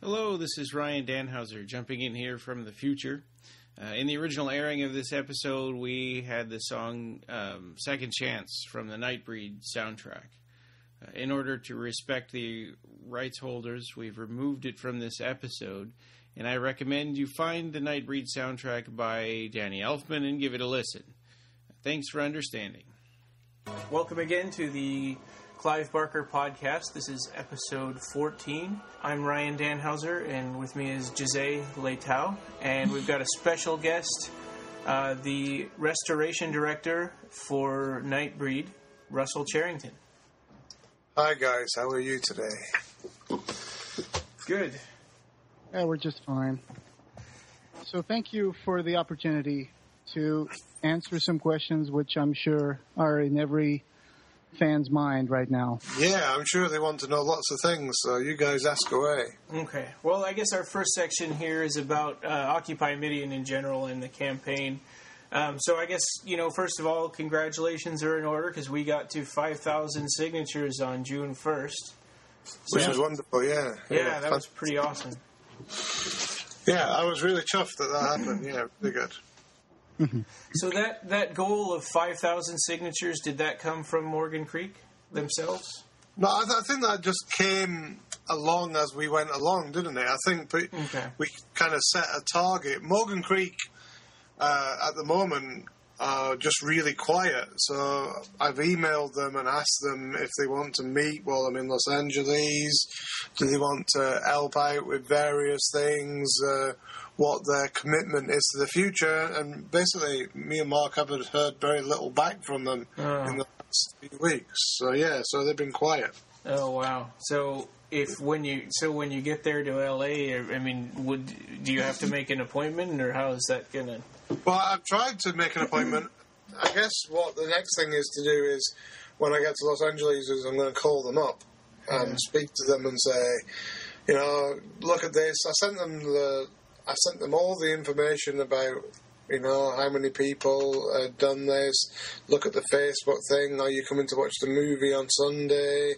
Hello, this is Ryan Danhauser jumping in here from the future. In the original airing of this episode, we had the song Second Chance from the Nightbreed soundtrack. In order to respect the rights holders, we've removed it from this episode, and I recommend you find the Nightbreed soundtrack by Danny Elfman and give it a listen. Thanks for understanding. Welcome again to the Clive Barker podcast. This is episode 14. I'm Ryan Danhauser, and with me is José Leitão, and we've got a special guest, the restoration director for Nightbreed, Russell Cherrington. Hi guys, how are you today? Good. Yeah, we're just fine. So thank you for the opportunity to answer some questions which I'm sure are in every fan's mind right now. Yeah, I'm sure they want to know lots of things, so you guys ask away. Okay. Well, I guess our first section here is about Occupy Midian in general and the campaign. So I guess, first of all, congratulations are in order because we got to 5,000 signatures on June 1st. Which was wonderful, yeah. Yeah, that was pretty awesome. Yeah, I was really chuffed that happened. Yeah, really good. Mm-hmm. So that goal of 5,000 signatures, did that come from Morgan Creek themselves? No, I think that just came along as we went along, didn't it? I think we kind of set a target. Morgan Creek, at the moment, are just really quiet. So I've emailed them and asked them if they want to meet while I'm in Los Angeles. Do they want to help out with various things? What their commitment is to the future? And basically, me and Mark haven't heard very little back from them in the last few weeks. So they've been quiet. Oh wow! So when you get there to LA, I mean, do you have to make an appointment, or how is that gonna? Well, I've tried to make an appointment. I guess what the next thing is to do is, when I get to Los Angeles, is I'm going to call them up and speak to them and say, look at this. I sent them all the information about, how many people had done this. Look at the Facebook thing. Are you coming to watch the movie on Sunday?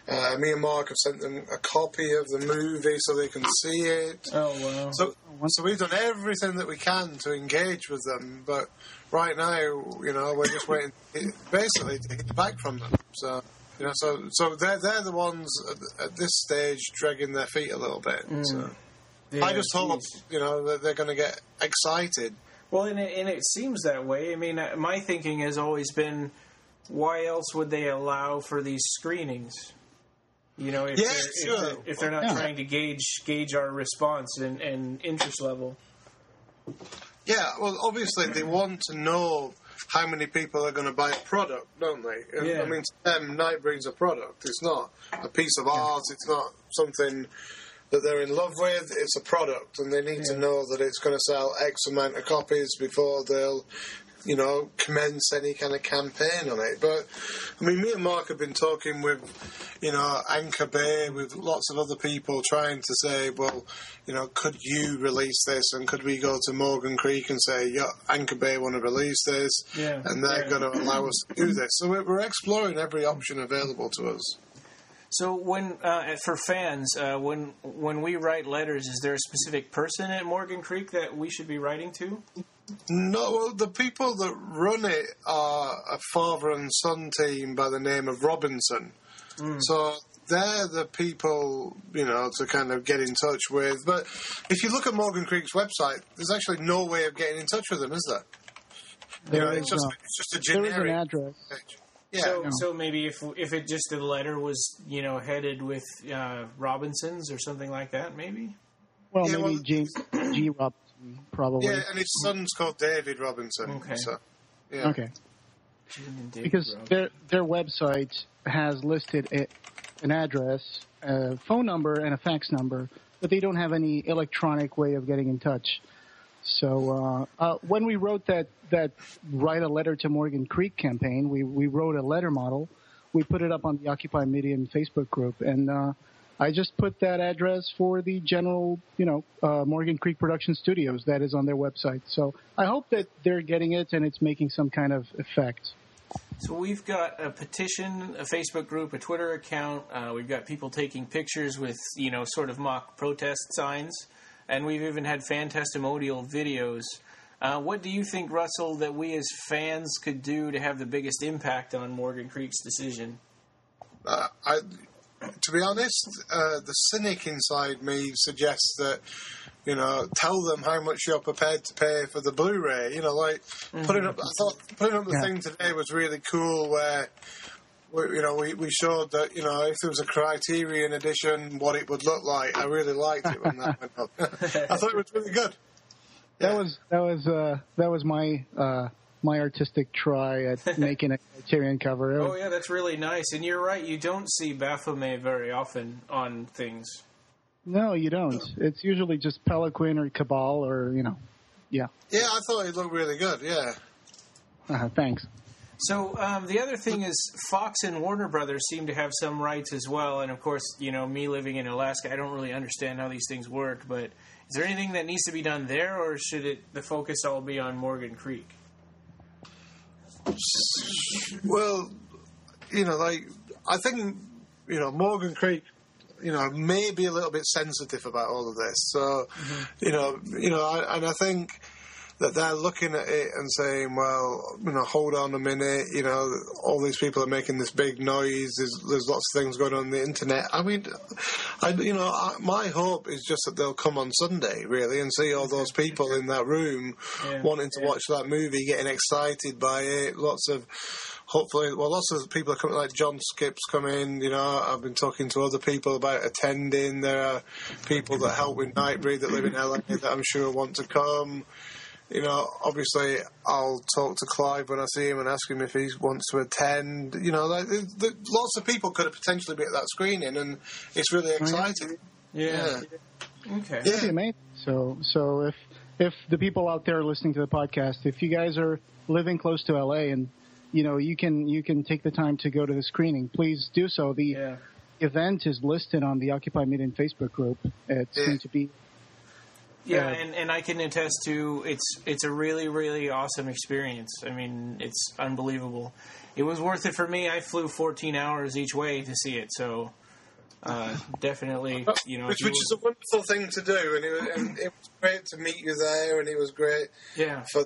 Me and Mark have sent them a copy of the movie so they can see it. Oh, wow. So we've done everything that we can to engage with them, but right now, we're just waiting basically to hear back from them. So, so they're the ones at this stage dragging their feet a little bit. So. Yeah, I just hope, that they're going to get excited. Well, and it seems that way. I mean, my thinking has always been, why else would they allow for these screenings? If they're not trying to gauge our response and interest level. Yeah, well, obviously they want to know how many people are going to buy a product, don't they? Yeah. I mean, to them, Nightbreed's a product. It's not a piece of art. It's not something that they're in love with. It's a product, and they need to know that it's going to sell X amount of copies before they'll, commence any kind of campaign on it. But, I mean, me and Mark have been talking with, Anchor Bay, with lots of other people trying to say, well, could you release this, and could we go to Morgan Creek and say, Anchor Bay want to release this, and they're going to allow us to do this. So we're exploring every option available to us. So when for fans, when we write letters, is there a specific person at Morgan Creek that we should be writing to? No, well, the people that run it are a father and son team by the name of Robinson. So they're the people, to kind of get in touch with. But if you look at Morgan Creek's website, there's actually no way of getting in touch with them, is there? It's just a generic. There is an address. Page. Yeah. So maybe if it just the letter was headed with Robinsons or something like that, maybe. Well, maybe G. Robinson, probably. Yeah, and his son's called David Robinson. Okay. So, yeah. Okay. Because their website has listed an address, a phone number, and a fax number, but they don't have any electronic way of getting in touch. So when we wrote that Write a Letter to Morgan Creek campaign, we wrote a letter model. We put it up on the Occupy Midian Facebook group, and I just put that address for the general, Morgan Creek Production Studios that is on their website. So I hope that they're getting it and it's making some kind of effect. So we've got a petition, a Facebook group, a Twitter account. We've got people taking pictures with, sort of mock protest signs. And we've even had fan testimonial videos. What do you think, Russell, that we as fans could do to have the biggest impact on Morgan Creek's decision? To be honest, the cynic inside me suggests that, tell them how much you're prepared to pay for the Blu-ray. Putting up the thing today was really cool where, we showed that, if there was a Criterion edition, what it would look like. I really liked it when that went up. I thought it was really good. Yeah. That was my artistic try at making a Criterion cover. Oh, yeah, that's really nice. And you're right, you don't see Baphomet very often on things. No, you don't. It's usually just Pelican or Cabal or, yeah. Yeah, I thought it looked really good, yeah. Thanks. So the other thing is Fox and Warner Brothers seem to have some rights as well. And, of course, me living in Alaska, I don't really understand how these things work. But is there anything that needs to be done there, or should the focus all be on Morgan Creek? Well, I think, Morgan Creek, may be a little bit sensitive about all of this. So, and I think that they're looking at it and saying, well, hold on a minute, all these people are making this big noise. There's lots of things going on the internet. I mean, my hope is just that they'll come on Sunday, really, and see all those people in that room wanting to watch that movie, getting excited by it. Lots of people are coming, like John Skipp's coming, I've been talking to other people about attending. There are people that help with Nightbreed that live in LA that I'm sure want to come. Obviously, I'll talk to Clive when I see him and ask him if he wants to attend. Lots of people could have potentially been at that screening, and it's really exciting. Yeah. Okay. Yeah. Amazing. So if the people out there listening to the podcast, if you guys are living close to LA and you can take the time to go to the screening, please do so. The event is listed on the Occupy Midian Facebook group. It's going to be. Yeah, and I can attest to it's a really, really awesome experience. I mean, it's unbelievable. It was worth it for me. I flew 14 hours each way to see it, so definitely, which is a wonderful thing to do, and it was great to meet you there, and it was great for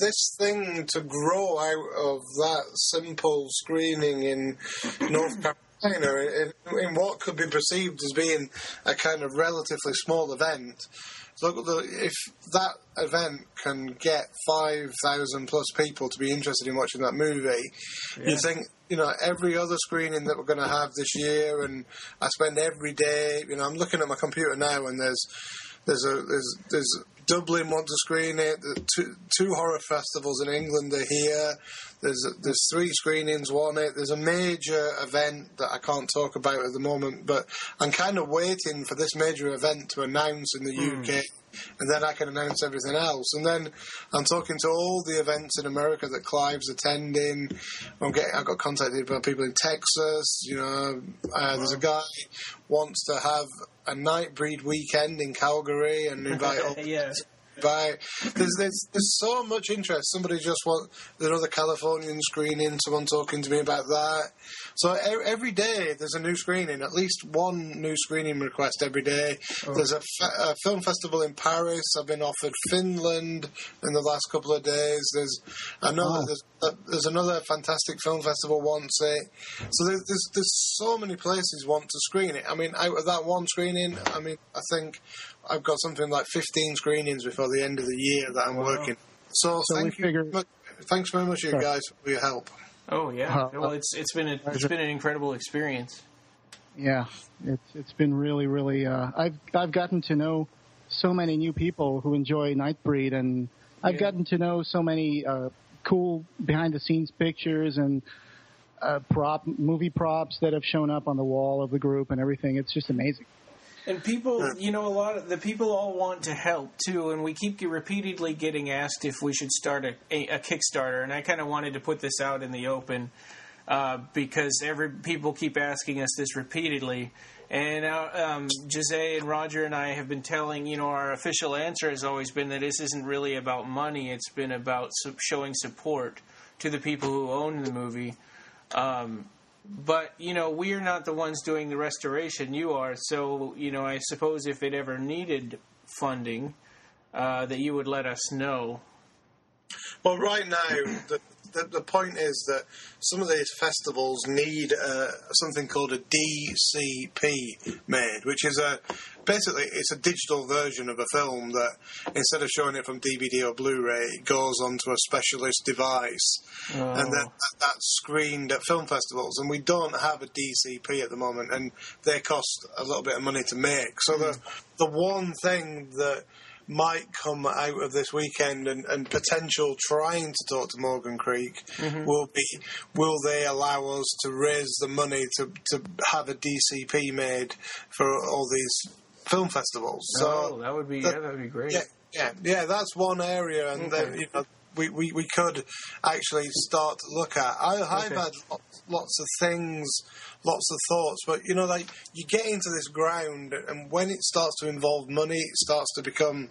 this thing to grow out of that simple screening in North Carolina in what could be perceived as being a kind of relatively small event. Look, if that event can get 5,000 plus people to be interested in watching that movie, you think, every other screening that we're going to have this year, and I spend every day, I'm looking at my computer now, and there's Dublin want to screen it. Two horror festivals in England are here. There's 3 screenings want it. There's a major event that I can't talk about at the moment, but I'm kind of waiting for this major event to announce in the UK, and then I can announce everything else. And then I'm talking to all the events in America that Clive's attending. I got contacted by people in Texas. There's a guy wants to have a Nightbreed weekend in Calgary and invite all. There's so much interest. Somebody just there's another Californian screening, someone talking to me about that. So every day there's a new screening, at least one new screening request every day. There's a film festival in Paris. I've been offered Finland in the last couple of days. There's another fantastic film festival wants it. So there's so many places want to screen it. I mean, out of that one screening, I think I've got something like 15 screenings before the end of the year that I'm working. So thanks very much, you guys, for your help. Oh yeah, well it's been an incredible experience. Yeah, it's been really, really. I've gotten to know so many new people who enjoy Nightbreed, and I've gotten to know so many cool behind the scenes pictures and movie props that have shown up on the wall of the group and everything. It's just amazing. And people, a lot of the people all want to help too, and we keep repeatedly getting asked if we should start a Kickstarter, and I kind of wanted to put this out in the open because people keep asking us this repeatedly. And José and Roger and I have been telling, our official answer has always been that this isn't really about money. It's been about showing support to the people who own the movie. But, we are not the ones doing the restoration. You are. So, I suppose if it ever needed funding, that you would let us know. Well, right now, the point is that some of these festivals need something called a DCP made, which is basically it's a digital version of a film that instead of showing it from DVD or Blu-ray, it goes onto a specialist device, and then that's screened at film festivals. And we don't have a DCP at the moment, and they cost a little bit of money to make. So the one thing that might come out of this weekend and potential trying to talk to Morgan Creek will they allow us to raise the money to have a DCP made for all these film festivals. So that would be great. Yeah, that's one area, and then we could actually start to look at. I've had lots of things, lots of thoughts, but you get into this ground, and when it starts to involve money, it starts to become,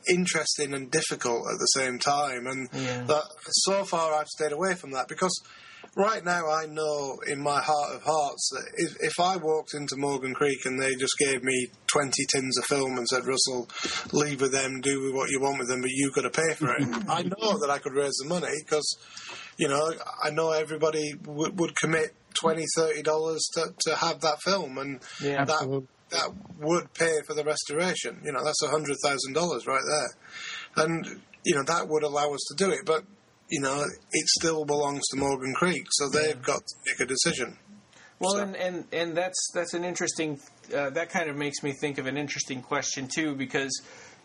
interesting and difficult at the same time. And that, so far I've stayed away from that, because right now I know in my heart of hearts that if I walked into Morgan Creek and they just gave me 20 tins of film and said, Russell, leave with them, do what you want with them, but you've got to pay for it, I know that I could raise the money, because I know everybody would commit $20, $30 to have that film, and that would pay for the restoration. That's $100,000 right there, and that would allow us to do it. But it still belongs to Morgan Creek, so they've got to make a decision. Well, so. and that's an interesting. That kind of makes me think of an interesting question too, because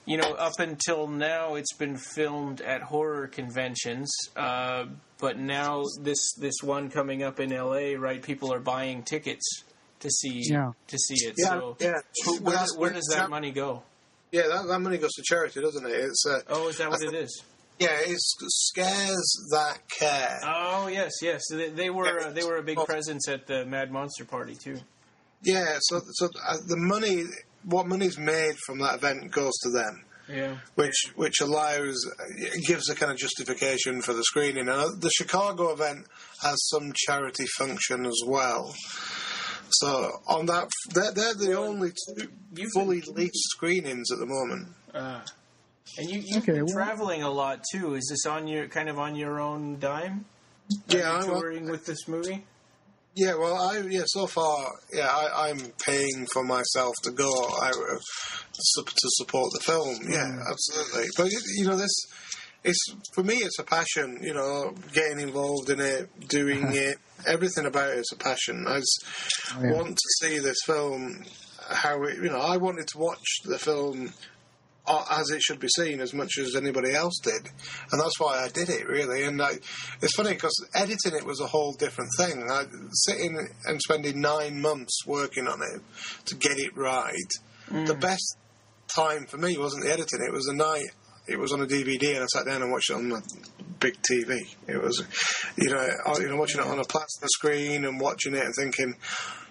up until now it's been filmed at horror conventions, but now this one coming up in LA, right? People are buying tickets to see it. So where does that money go? Yeah, that money goes to charity, doesn't it? It's is that what it is? Yeah, it's Scares That Care. Oh yes. They were a big presence at the Mad Monster Party too. Yeah, so the money, what money's made from that event goes to them. Yeah. Which gives a kind of justification for the screening. And the Chicago event has some charity function as well. So on that, they're the only two fully leased screenings at the moment. And you've been traveling a lot too. Is this on your own dime? Yeah, touring with this movie. Yeah, well, so far, I'm paying for myself to go out to support the film. Yeah, absolutely. But for me, it's a passion. Getting involved in it, doing it, everything about it is a passion. I want to see this film. I wanted to watch the film as it should be seen as much as anybody else did, and that's why I did it, really. And it's funny because editing it was a whole different thing. Sitting and spending 9 months working on it to get it right. The best time for me wasn't the editing, it was the night it was on a DVD and I sat down and watched it on the big TV. It was watching it on a plasma screen and watching it and thinking,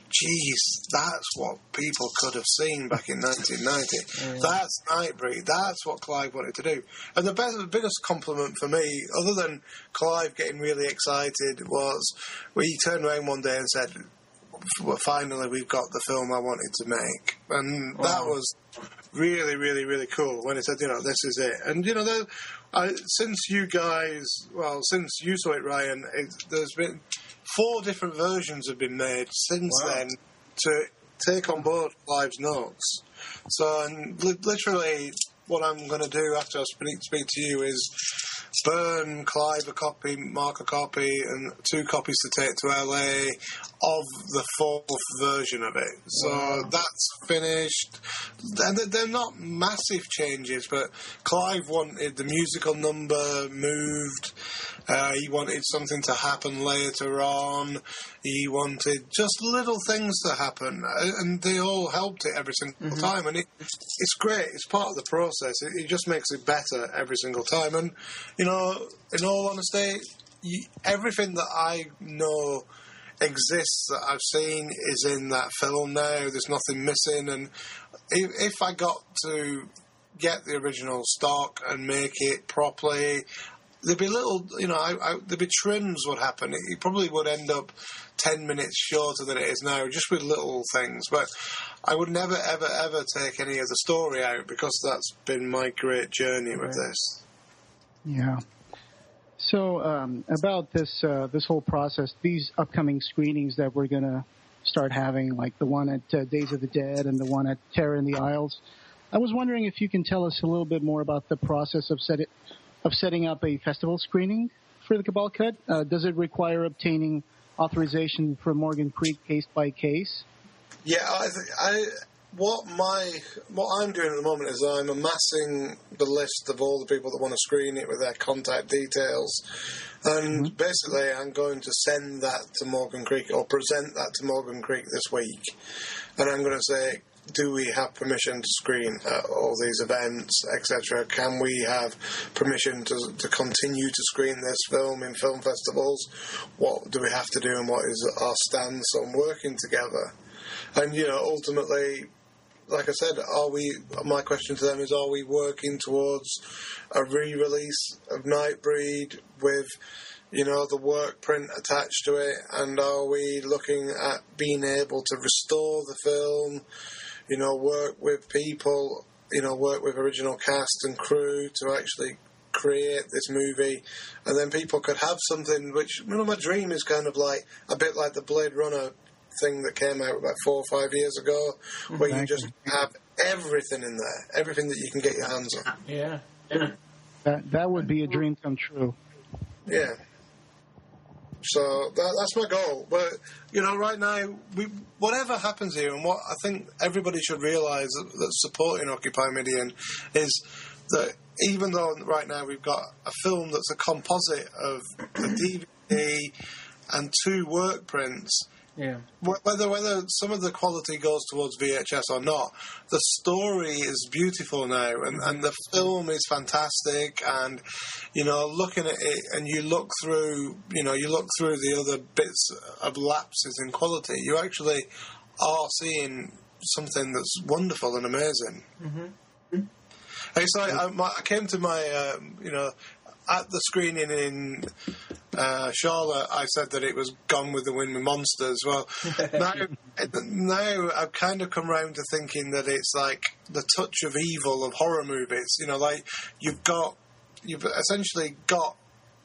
geez, that's what people could have seen back in 1990. That's Nightbreed. That's what Clive wanted to do. And the biggest compliment for me, other than Clive getting really excited, was when he turned around one day and said, well, finally we've got the film I wanted to make. And that was really, really, really cool when he said, this is it. And, since you saw it, Ryan, there's been 4 different versions have been made since then to take on board Clive's notes. So, literally, what I'm going to do after I speak to you is burn Clive a copy, Mark a copy, and 2 copies to take to LA of the 4th version of it. So that's finished. And they're not massive changes, but Clive wanted the musical number moved. He wanted something to happen later on. He wanted just little things to happen, and they all helped it every single time. And it's great. It's part of the process. It just makes it better every single time. And in all honesty, everything that I know exists that I've seen is in that film now. There's nothing missing. And if I got to get the original stock and make it properly, there'd be little, there'd be trims would happen. It probably would end up 10 minutes shorter than it is now, just with little things. But I would never, ever, ever take any of the story out, because that's been my great journey with this. Yeah. So about this whole process, these upcoming screenings that we're going to start having, like the one at Days of the Dead and the one at Terror in the Isles, I was wondering if you can tell us a little bit more about the process of setting up a festival screening for the Cabal Cut. Does it require obtaining authorization from Morgan Creek case by case? Yeah, what I'm doing at the moment is I'm amassing the list of all the people that want to screen it with their contact details, and basically I'm going to send that to Morgan Creek, or present that to Morgan Creek this week, and I'm going to say, do we have permission to screen at all these events, etc.? Can we have permission to continue to screen this film in film festivals? What do we have to do, and what is our stance on working together? And, ultimately, like I said, my question to them is, are we working towards a re-release of Nightbreed with, the work print attached to it? And are we looking at being able to restore the film, work with people, work with original cast and crew to actually create this movie, and then people could have something which, my dream is kind of like a bit like the Blade Runner thing that came out about 4 or 5 years ago, where you just have everything in there, everything that you can get your hands on. Yeah. That would be a dream come true. Yeah. So that's my goal. But, right now, whatever happens here, and what I think everybody should realise that's supporting Occupy Midian is that even though right now we've got a film that's a composite of a DVD and 2 work prints, whether some of the quality goes towards VHS or not, the story is beautiful now, and the film is fantastic. And looking at it, and you look through the other bits of lapses in quality, you actually are seeing something that's wonderful and amazing. Mm-hmm. Hey, so I came to my at the screening in Charlotte, I said that it was Gone with the Wind with Monsters. Well, now I've kind of come round to thinking that it's like the touch of evil of horror movies. Like you've essentially got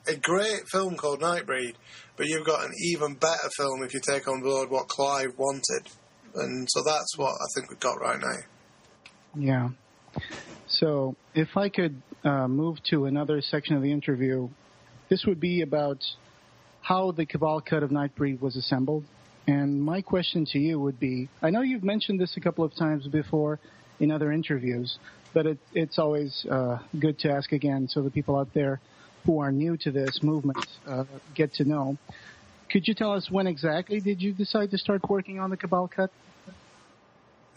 a great film called Nightbreed, but you've got an even better film if you take on board what Clive wanted. And so that's what I think we've got right now. Yeah. So if I could move to another section of the interview, this would be about how the Cabal Cut of Nightbreed was assembled. And my question to you would be, I know you've mentioned this a couple of times before in other interviews, but it's always good to ask again so the people out there who are new to this movement get to know. Could you tell us when exactly did you decide to start working on the Cabal Cut?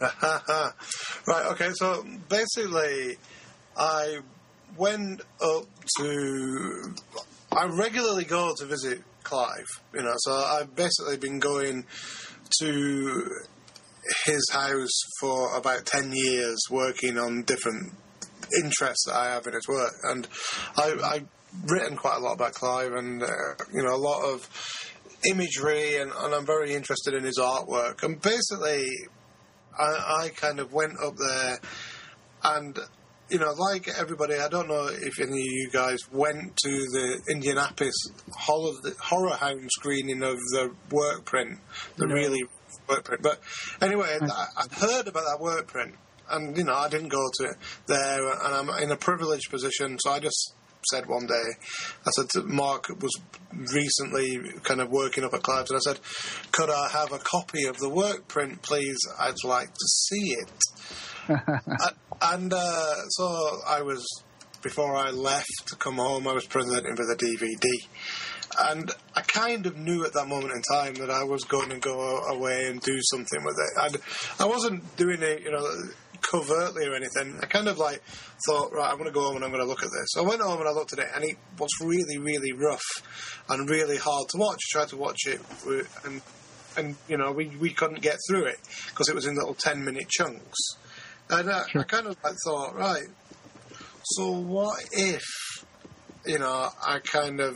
Right, okay, so basically I went up to... I regularly go to visit Clive, so I've basically been going to his house for about 10 years working on different interests that I have in his work. And I've written quite a lot about Clive and, a lot of imagery, and I'm very interested in his artwork. And basically, I kind of went up there and... like everybody, I don't know if any of you guys went to the Indianapolis Horror Hound screening of the work print, really work print. But anyway, I'd heard about that work print, and, I didn't go to it there, and I'm in a privileged position, so I just said one day, I said, Mark was recently kind of working up at Clive's, and I said, could I have a copy of the work print, please? I'd like to see it. So I was, before I left to come home, I was presenting with a DVD. And I kind of knew at that moment in time that I was going to go away and do something with it. And I wasn't doing it, covertly or anything. I kind of thought, right, I'm going to go home and I'm going to look at this. So I went home and I looked at it, and it was really, really rough and really hard to watch. I tried to watch it, and we couldn't get through it because it was in little 10-minute chunks. And I kind of thought, right, so what if I kind of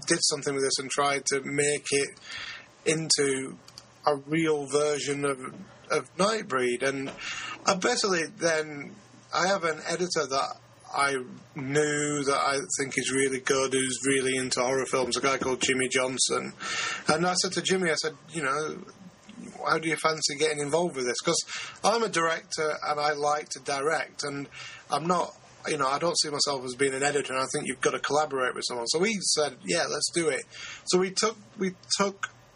did something with this and tried to make it into a real version of Nightbreed. And basically then I have an editor that I knew that I think is really good, who's really into horror films, a guy called Jimmy Johnson. And I said to Jimmy, how do you fancy getting involved with this? Because I'm a director and I like to direct, and I'm not, I don't see myself as being an editor, and I think you've got to collaborate with someone. So we said, yeah, let's do it. So we took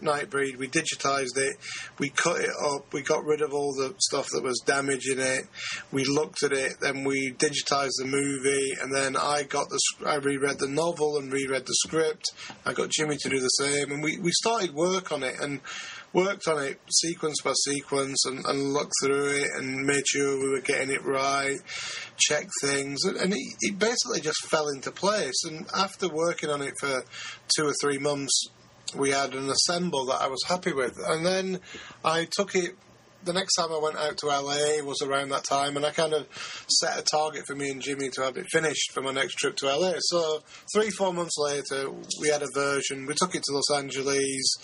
Nightbreed, we digitised it, we cut it up, we got rid of all the stuff that was damaging it, we looked at it, then we digitised the movie, and then I reread the novel and reread the script. I got Jimmy to do the same, and we started work on it, and worked on it sequence by sequence, and looked through it and made sure we were getting it right, checked things, and it basically just fell into place. And after working on it for 2 or 3 months, we had an assemble that I was happy with. And then I took it, the next time I went out to LA was around that time, and I kind of set a target for me and Jimmy to have it finished for my next trip to LA. So 3-4 months later, we had a version. We took it to Los Angeles.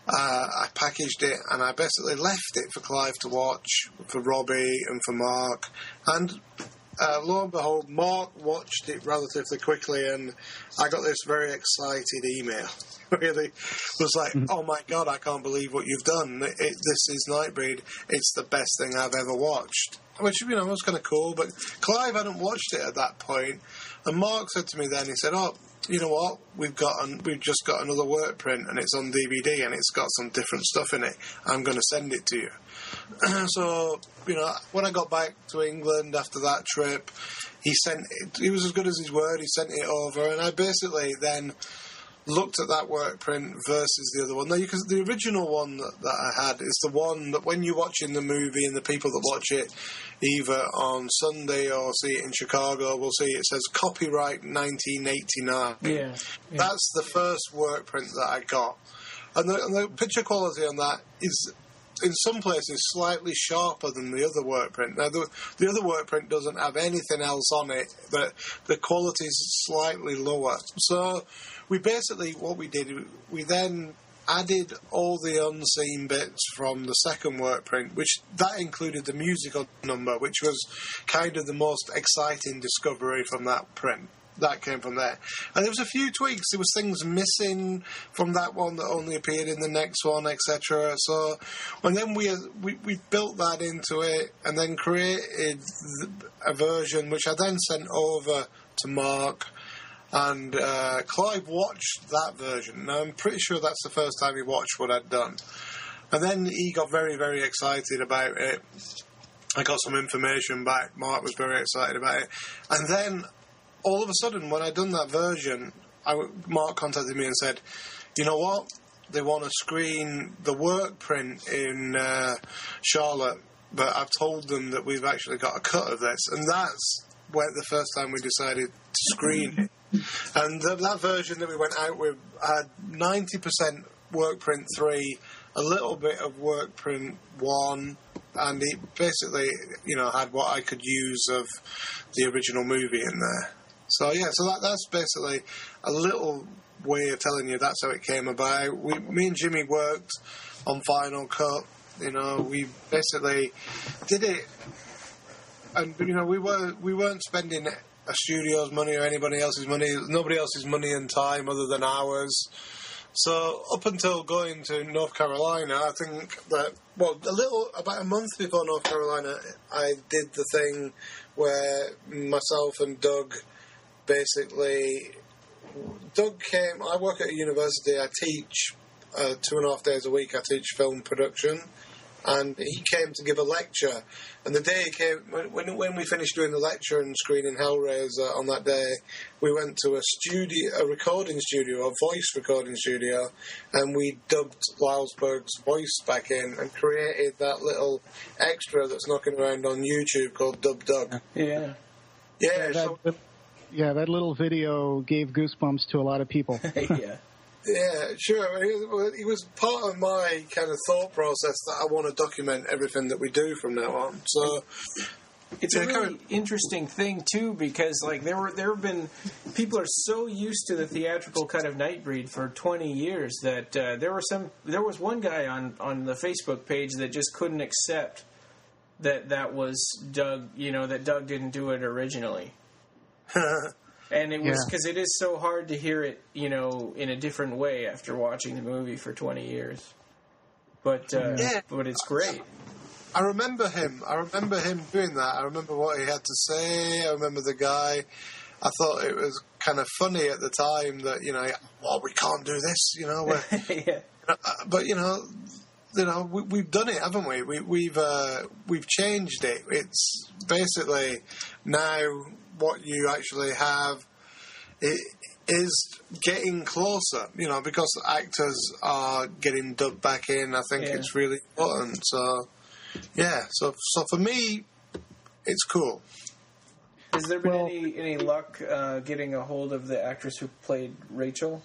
I packaged it, and I basically left it for Clive to watch, for Robbie and for Mark. And lo and behold, Mark watched it relatively quickly, and I got this very excited email. Really was like, oh my God, I can't believe what you've done. This is Nightbreed. It's the best thing I've ever watched. Which, was kind of cool, but Clive hadn't watched it at that point. And Mark said to me then, he said, oh, you know what, we've just got another work print, and it's on DVD, and it's got some different stuff in it. I'm going to send it to you. So, when I got back to England after that trip, he was as good as his word, he sent it over, and I basically then looked at that work print versus the other one. Now, because the original one that I had is the one that when you're watching the movie and the people that watch it either on Sunday or see it in Chicago will see it says copyright 1989. Yeah. That's the first work print that I got. And the picture quality on that is in some places slightly sharper than the other work print. Now, the other work print doesn't have anything else on it, but the quality is slightly lower. So what we did, we then added all the unseen bits from the second work print, which that included the musical number, which was kind of the most exciting discovery from that print. That came from there. And there was a few tweaks. There was things missing from that one that only appeared in the next one, etc. So, and then we built that into it and then created a version which I then sent over to Mark. And Clive watched that version. Now, I'm pretty sure that's the first time he watched what I'd done. And then he got very, very excited about it. I got some information back. Mark was very excited about it. And then all of a sudden, when I'd done that version, Mark contacted me and said, you know what? They want to screen the work print in Charlotte, but I've told them that we've actually got a cut of this. And that's the first time we decided to screen it. And that version that we went out with had 90% work print 3, a little bit of work print 1, and it basically, had what I could use of the original movie in there. So, yeah, that's basically a little way of telling you that's how it came about. Me and Jimmy worked on Final Cut. We basically did it, and, we weren't spending a studio's money or anybody else's money, nobody else's money and time other than ours. So up until going to North Carolina, I think that, about a month before North Carolina, I did the thing where myself and Doug came, I work at a university, I teach 2.5 days a week, I teach film production. And he came to give a lecture. And the day he came, when we finished doing the lecture and screening Hellraiser on that day, we went to a recording studio, a voice recording studio, and we dubbed Lausberg's voice back in and created that little extra that's knocking around on YouTube called Dub Doug. Yeah. That little video gave goosebumps to a lot of people. Yeah. Yeah, sure. It was part of my kind of thought process that I want to document everything that we do from now on. So, It's a really interesting thing too, because like there have been people are so used to the theatrical cut of Nightbreed for 20 years that there was one guy on the Facebook page that just couldn't accept that was Doug, that Doug didn't do it originally. And it was because it is so hard to hear it, in a different way after watching the movie for 20 years. But it's great. I remember him doing that. I remember what he had to say. I remember the guy. I thought it was kind of funny at the time that, we can't do this, yeah. But, we've done it, haven't we? We've changed it. It's basically now what you actually have is getting closer, because actors are getting dubbed back in. I think it's really important. So, so for me, it's cool. Has there been any luck getting a hold of the actress who played Rachel?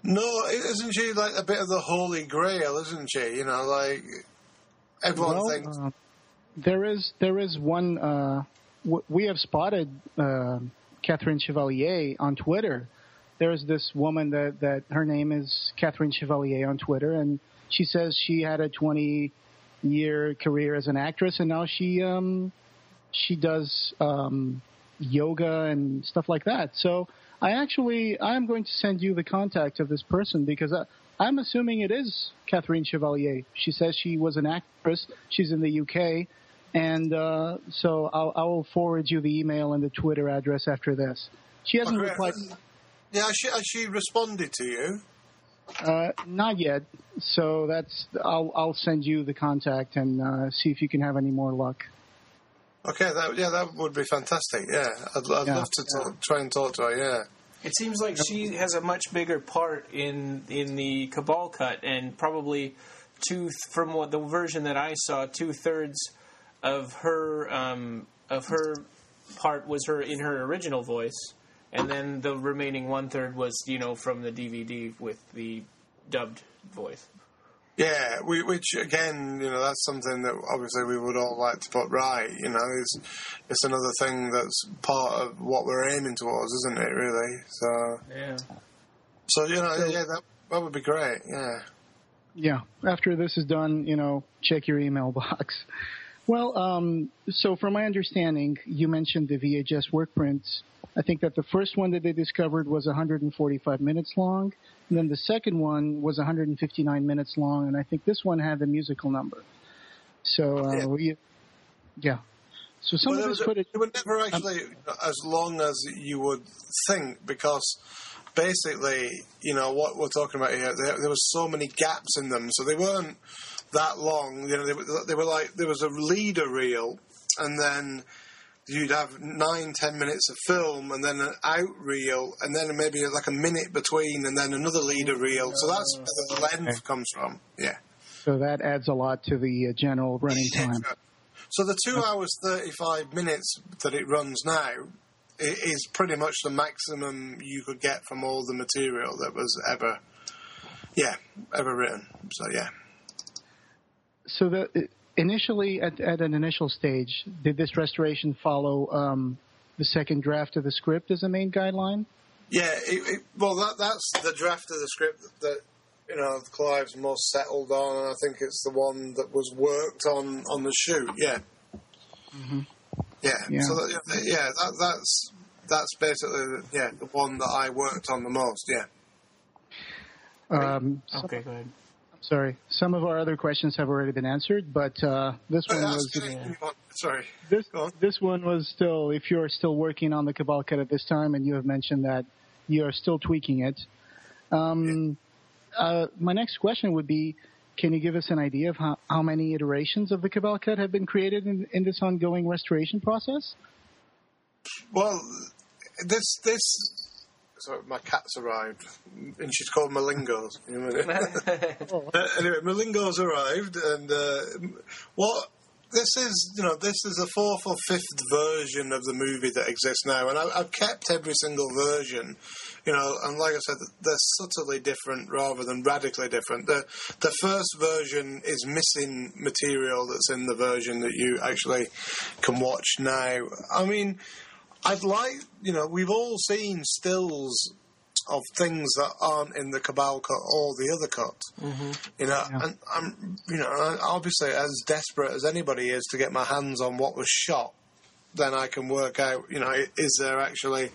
No, isn't she like a bit of the Holy Grail, isn't she? Like everyone thinks. There is one. We have spotted Catherine Chevalier on Twitter. There's this woman that her name is Catherine Chevalier on Twitter, and she says she had a 20-year career as an actress, and now she does yoga and stuff like that. So I'm going to send you the contact of this person, because I'm assuming it is Catherine Chevalier. She says she was an actress. She's in the UK. And so I will forward you the email and the Twitter address after this. She hasn't replied. Yeah, has she responded to you? Not yet. So I'll send you the contact and see if you can have any more luck. Okay, that would be fantastic. Yeah, I'd love to try and talk to her. Yeah. It seems like she has a much bigger part in the Cabal Cut, and probably from what the version that I saw, 2/3 of her part was her in her original voice, and then the remaining 1/3 was from the DVD with the dubbed voice. Yeah, which again, that's something that obviously we would all like to put right. It's another thing that's part of what we're aiming towards, isn't it? Really. So yeah. So that would be great. Yeah. Yeah. After this is done, check your email box. Well, so from my understanding, you mentioned the VHS work prints. I think that the first one that they discovered was 145 minutes long, and then the second one was 159 minutes long, and I think this one had the musical number. So, So some of this footage... It were never actually as long as you would think, because basically, what we're talking about here, there were so many gaps in them, so they weren't that long. They were like, there was a leader reel, and then you'd have 9-10 minutes of film, and then an out reel, and then maybe like a minute between, and then another leader reel. So that's where the length comes from. Yeah. So that adds a lot to the general running time. So the 2 hours 35 minutes that it runs now is pretty much the maximum you could get from all the material that was ever written. So yeah. So initially, at an initial stage, did this restoration follow the second draft of the script as a main guideline? Yeah, that's the draft of the script that Clive's most settled on, and I think it's the one that was worked on the shoot. Yeah. Mm-hmm. Yeah. So that's basically the one that I worked on the most. Yeah. Okay, go ahead. Sorry, some of our other questions have already been answered, but this one was... Sorry. This one was still, if you're still working on the Cabal Cut at this time, and you have mentioned that you are still tweaking it. My next question would be, can you give us an idea of how many iterations of the Cabal Cut have been created in this ongoing restoration process? Well, So my cat's arrived, and she's called Malingos. Anyway, Malingos arrived, and what this is a fourth or fifth version of the movie that exists now, and I've kept every single version, and like I said, they're subtly different rather than radically different. The first version is missing material that's in the version that you actually can watch now. I mean, we've all seen stills of things that aren't in the Cabal Cut or the other cut, and I'm, obviously as desperate as anybody is to get my hands on what was shot, then I can work out, is there actually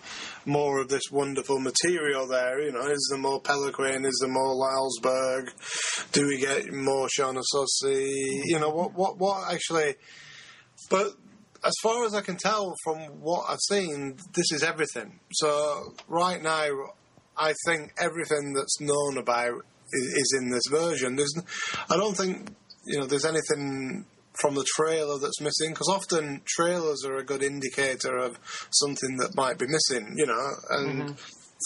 more of this wonderful material there? Is there more Pellegrin? Is there more Lalsberg? Do we get more Shauna Sussi? What actually? But as far as I can tell from what I've seen, this is everything. So right now, I think everything that's known about is in this version. I don't think there's anything from the trailer that's missing, because often trailers are a good indicator of something that might be missing, and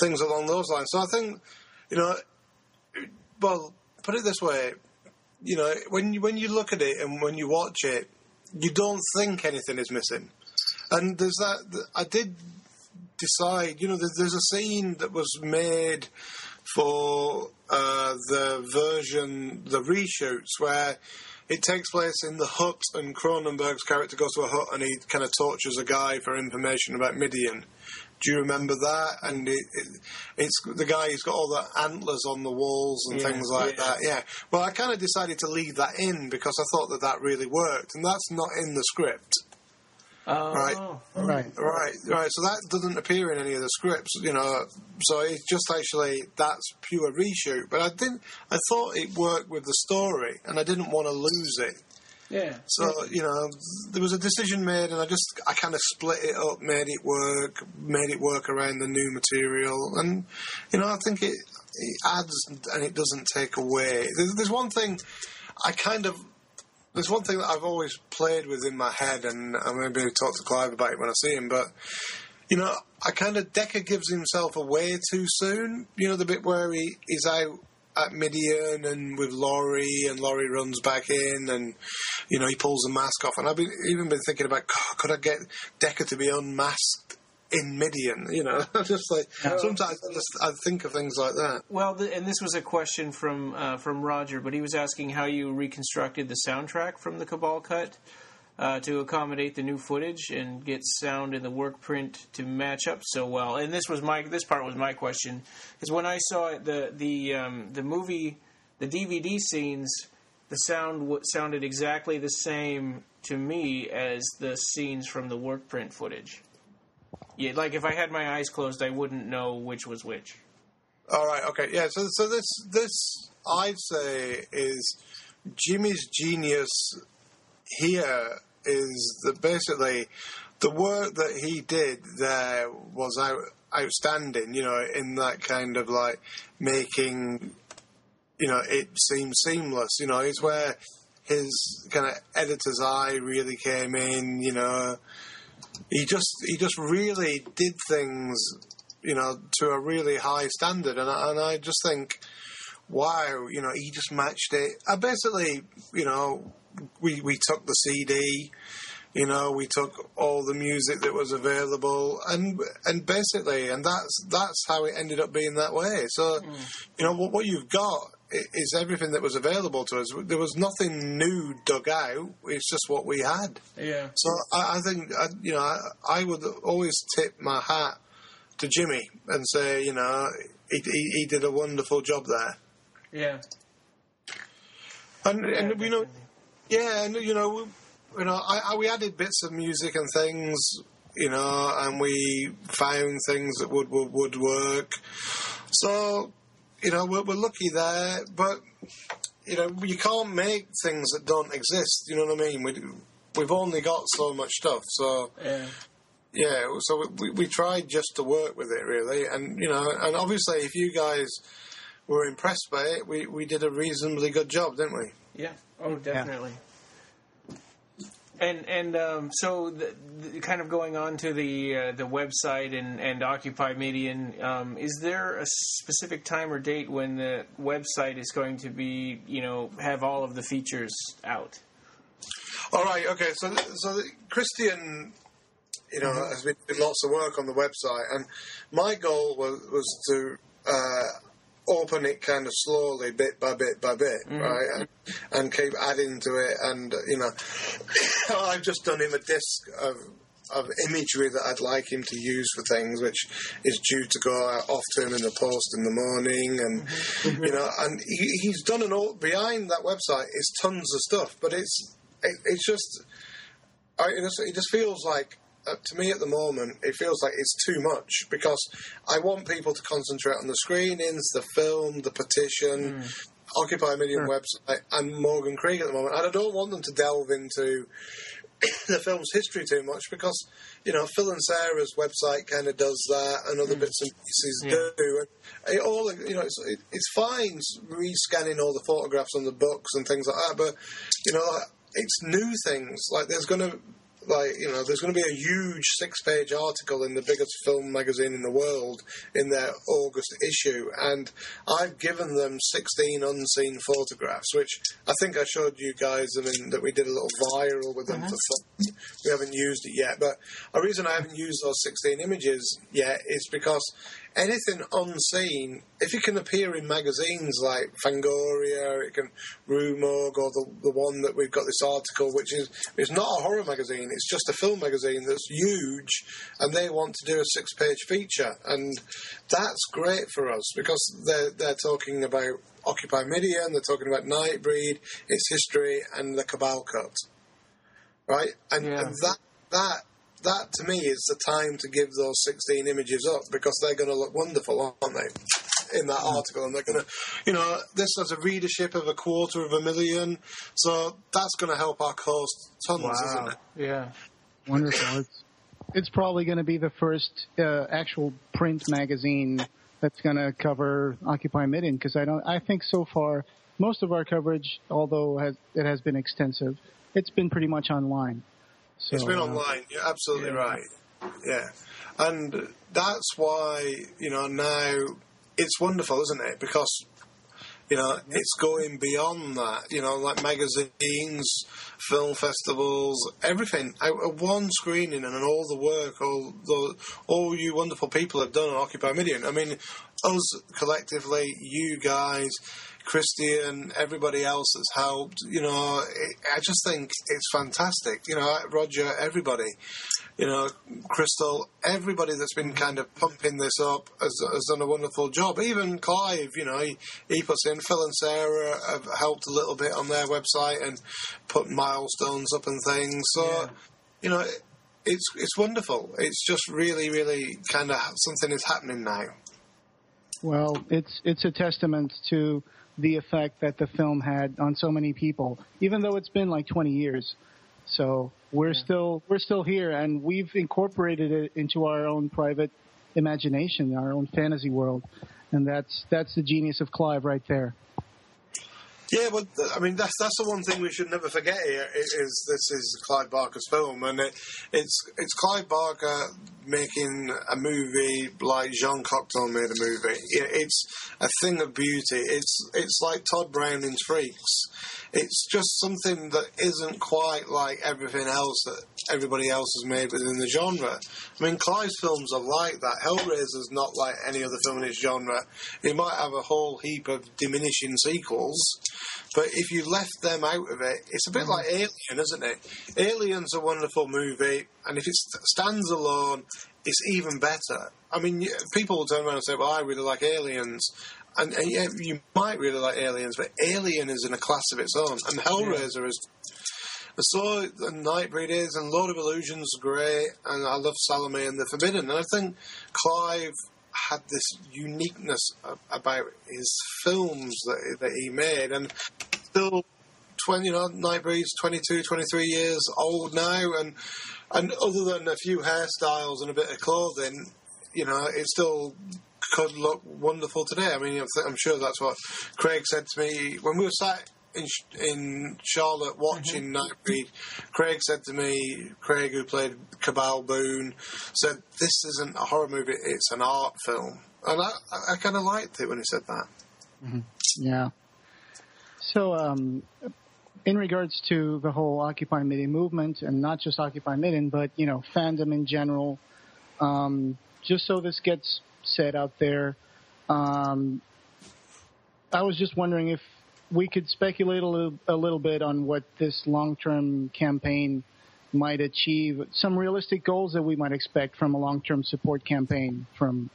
things along those lines. So I think, well, put it this way, when you look at it and when you watch it, you don't think anything is missing. And there's that. I did decide, there's a scene that was made for the reshoots, where it takes place in the hut, and Cronenberg's character goes to a hut and he kind of tortures a guy for information about Midian. Do you remember that? And it's the guy who's got all the antlers on the walls and things like that. Yeah. Well, I kind of decided to leave that in because I thought that really worked, and that's not in the script. Right. So that doesn't appear in any of the scripts, So it's just actually that's pure reshoot. But I thought it worked with the story, and I didn't want to lose it. Yeah. So there was a decision made, and I kind of split it up, made it work around the new material, and I think it adds and it doesn't take away. There's one thing There's one thing that I've always played with in my head, and I'm maybe talk to Clive about it when I see him, but, I kind of, Decker gives himself away too soon. The bit where he's out at Midian and with Laurie, and Laurie runs back in, and, he pulls the mask off. And I've even been thinking about, could I get Decker to be unmasked in Midian? Just like, sometimes I think of things like that. Well, and this was a question from Roger, but he was asking how you reconstructed the soundtrack from the Cabal Cut to accommodate the new footage and get sound in the work print to match up so well. And this part was my question, because when I saw it, the movie, the DVD scenes, the sound sounded exactly the same to me as the scenes from the work print footage. Yeah, like if I had my eyes closed, I wouldn't know which was which. All right, okay, yeah. So this I'd say is Jimmy's genius here is that basically the work that he did there was outstanding. In that kind of like making it seem seamless. It's where his kind of editor's eye really came in. He just really did things, to a really high standard, and I just think, wow, he just matched it. I basically, we took the CD, we took all the music that was available, and basically, and that's how it ended up being that way. So, what you've got is everything that was available to us. There was nothing new dug out. It's just what we had. Yeah. So I think, I would always tip my hat to Jimmy and say, he did a wonderful job there. Yeah. And we added bits of music and things, and we found things that would work. So, we're lucky there, but, you can't make things that don't exist, you know what I mean? We've only got so much stuff, so... Yeah, so we tried just to work with it, really, and, and obviously if you guys were impressed by it, we did a reasonably good job, didn't we? Yeah, oh, definitely. Yeah. And so kind of going on to the website and Occupy Midian, is there a specific time or date when the website is going to be, have all of the features out? All right, okay. So Christian, has been doing lots of work on the website, and my goal was to open it kind of slowly, bit by bit by bit, right, and keep adding to it. And I've just done him a disc of imagery that I'd like him to use for things, which is due to go off to him in the post in the morning, and and he's done behind that website is tons of stuff, but it just feels like, to me at the moment, it feels like it's too much, because I want people to concentrate on the screenings, the film, the petition, Occupy Midian website, and Morgan Creek at the moment, and I don't want them to delve into the film's history too much, because Phil and Sarah's website kind of does that, and other bits and pieces do. And it's fine rescanning all the photographs on the books and things like that, but it's new things. Like there's going to be a huge 6-page article in the biggest film magazine in the world in their August issue, and I've given them 16 unseen photographs, which I think I showed you guys. That we did a little viral with them for fun. We haven't used it yet, but a reason I haven't used those 16 images yet is because anything unseen, if it can appear in magazines like Fangoria, it can Rue Morgue, or the one that we've got this article, which is not a horror magazine, it's just a film magazine that's huge, and they want to do a 6-page feature, and that's great for us, because they're talking about Occupy Midian, they're talking about Nightbreed, its history, and the Cabal Cut, right? And that to me is the time to give those 16 images up, because they're going to look wonderful, aren't they, in that article? And they're going to, this has a readership of 250,000, so that's going to help our cause tons, isn't it? Yeah. Wonderful. It's probably going to be the first actual print magazine that's going to cover Occupy Midian, because I think so far most of our coverage, although it has been extensive, it's been pretty much online. So, it's been online. You're absolutely right. Yeah. And that's why, now it's wonderful, isn't it? Because, it's going beyond that, like magazines, film festivals, everything, out of one screening, and all the work, all you wonderful people have done on Occupy Midian. I mean, us collectively, you guys, Christian, everybody else that's helped, I just think it's fantastic. Roger, everybody, Crystal, everybody that's been kind of pumping this up has done a wonderful job. Even Clive, he puts in. Phil and Sarah have helped a little bit on their website and put milestones up and things. So, it's wonderful. It's just really, really kind of something is happening now. Well, it's a testament to the effect that the film had on so many people, even though it's been like 20 years. So we're still here, and we've incorporated it into our own private imagination, our own fantasy world, and that's the genius of Clive right there. Yeah, well, I mean, that's the one thing we should never forget here, is this is Clive Barker's film, and it's Clive Barker making a movie like Jean Cocteau made a movie. It's a thing of beauty. It's like Todd Browning's Freaks. It's just something that isn't quite like everything else that everybody else has made within the genre. I mean, Clive's films are like that. Hellraiser's not like any other film in its genre. It might have a whole heap of diminishing sequels, but if you left them out of it, it's a bit like Alien, isn't it? Alien's a wonderful movie, and if it stands alone, it's even better. I mean, people will turn around and say, well, I really like Aliens. And yeah, you might really like Aliens, but Alien is in a class of its own, and Hellraiser is. So Nightbreed is, and Lord of Illusion's great, and I love Salome and the Forbidden. And I think Clive had this uniqueness about his films that he made, and still, Nightbreed's 22, 23 years old now, and other than a few hairstyles and a bit of clothing, it still could look wonderful today. I mean, I'm sure that's what Craig said to me when we were sat in Charlotte watching Nightbreed. Craig said to me, Craig, who played Cabal Boone, said, this isn't a horror movie, it's an art film. And I kind of liked it when he said that. Mm-hmm. Yeah. So, in regards to the whole Occupy Midian movement, and not just Occupy Midian, but, fandom in general, just so this gets said out there, I was just wondering if we could speculate a little bit on what this long-term campaign might achieve, some realistic goals that we might expect from a long-term support campaign from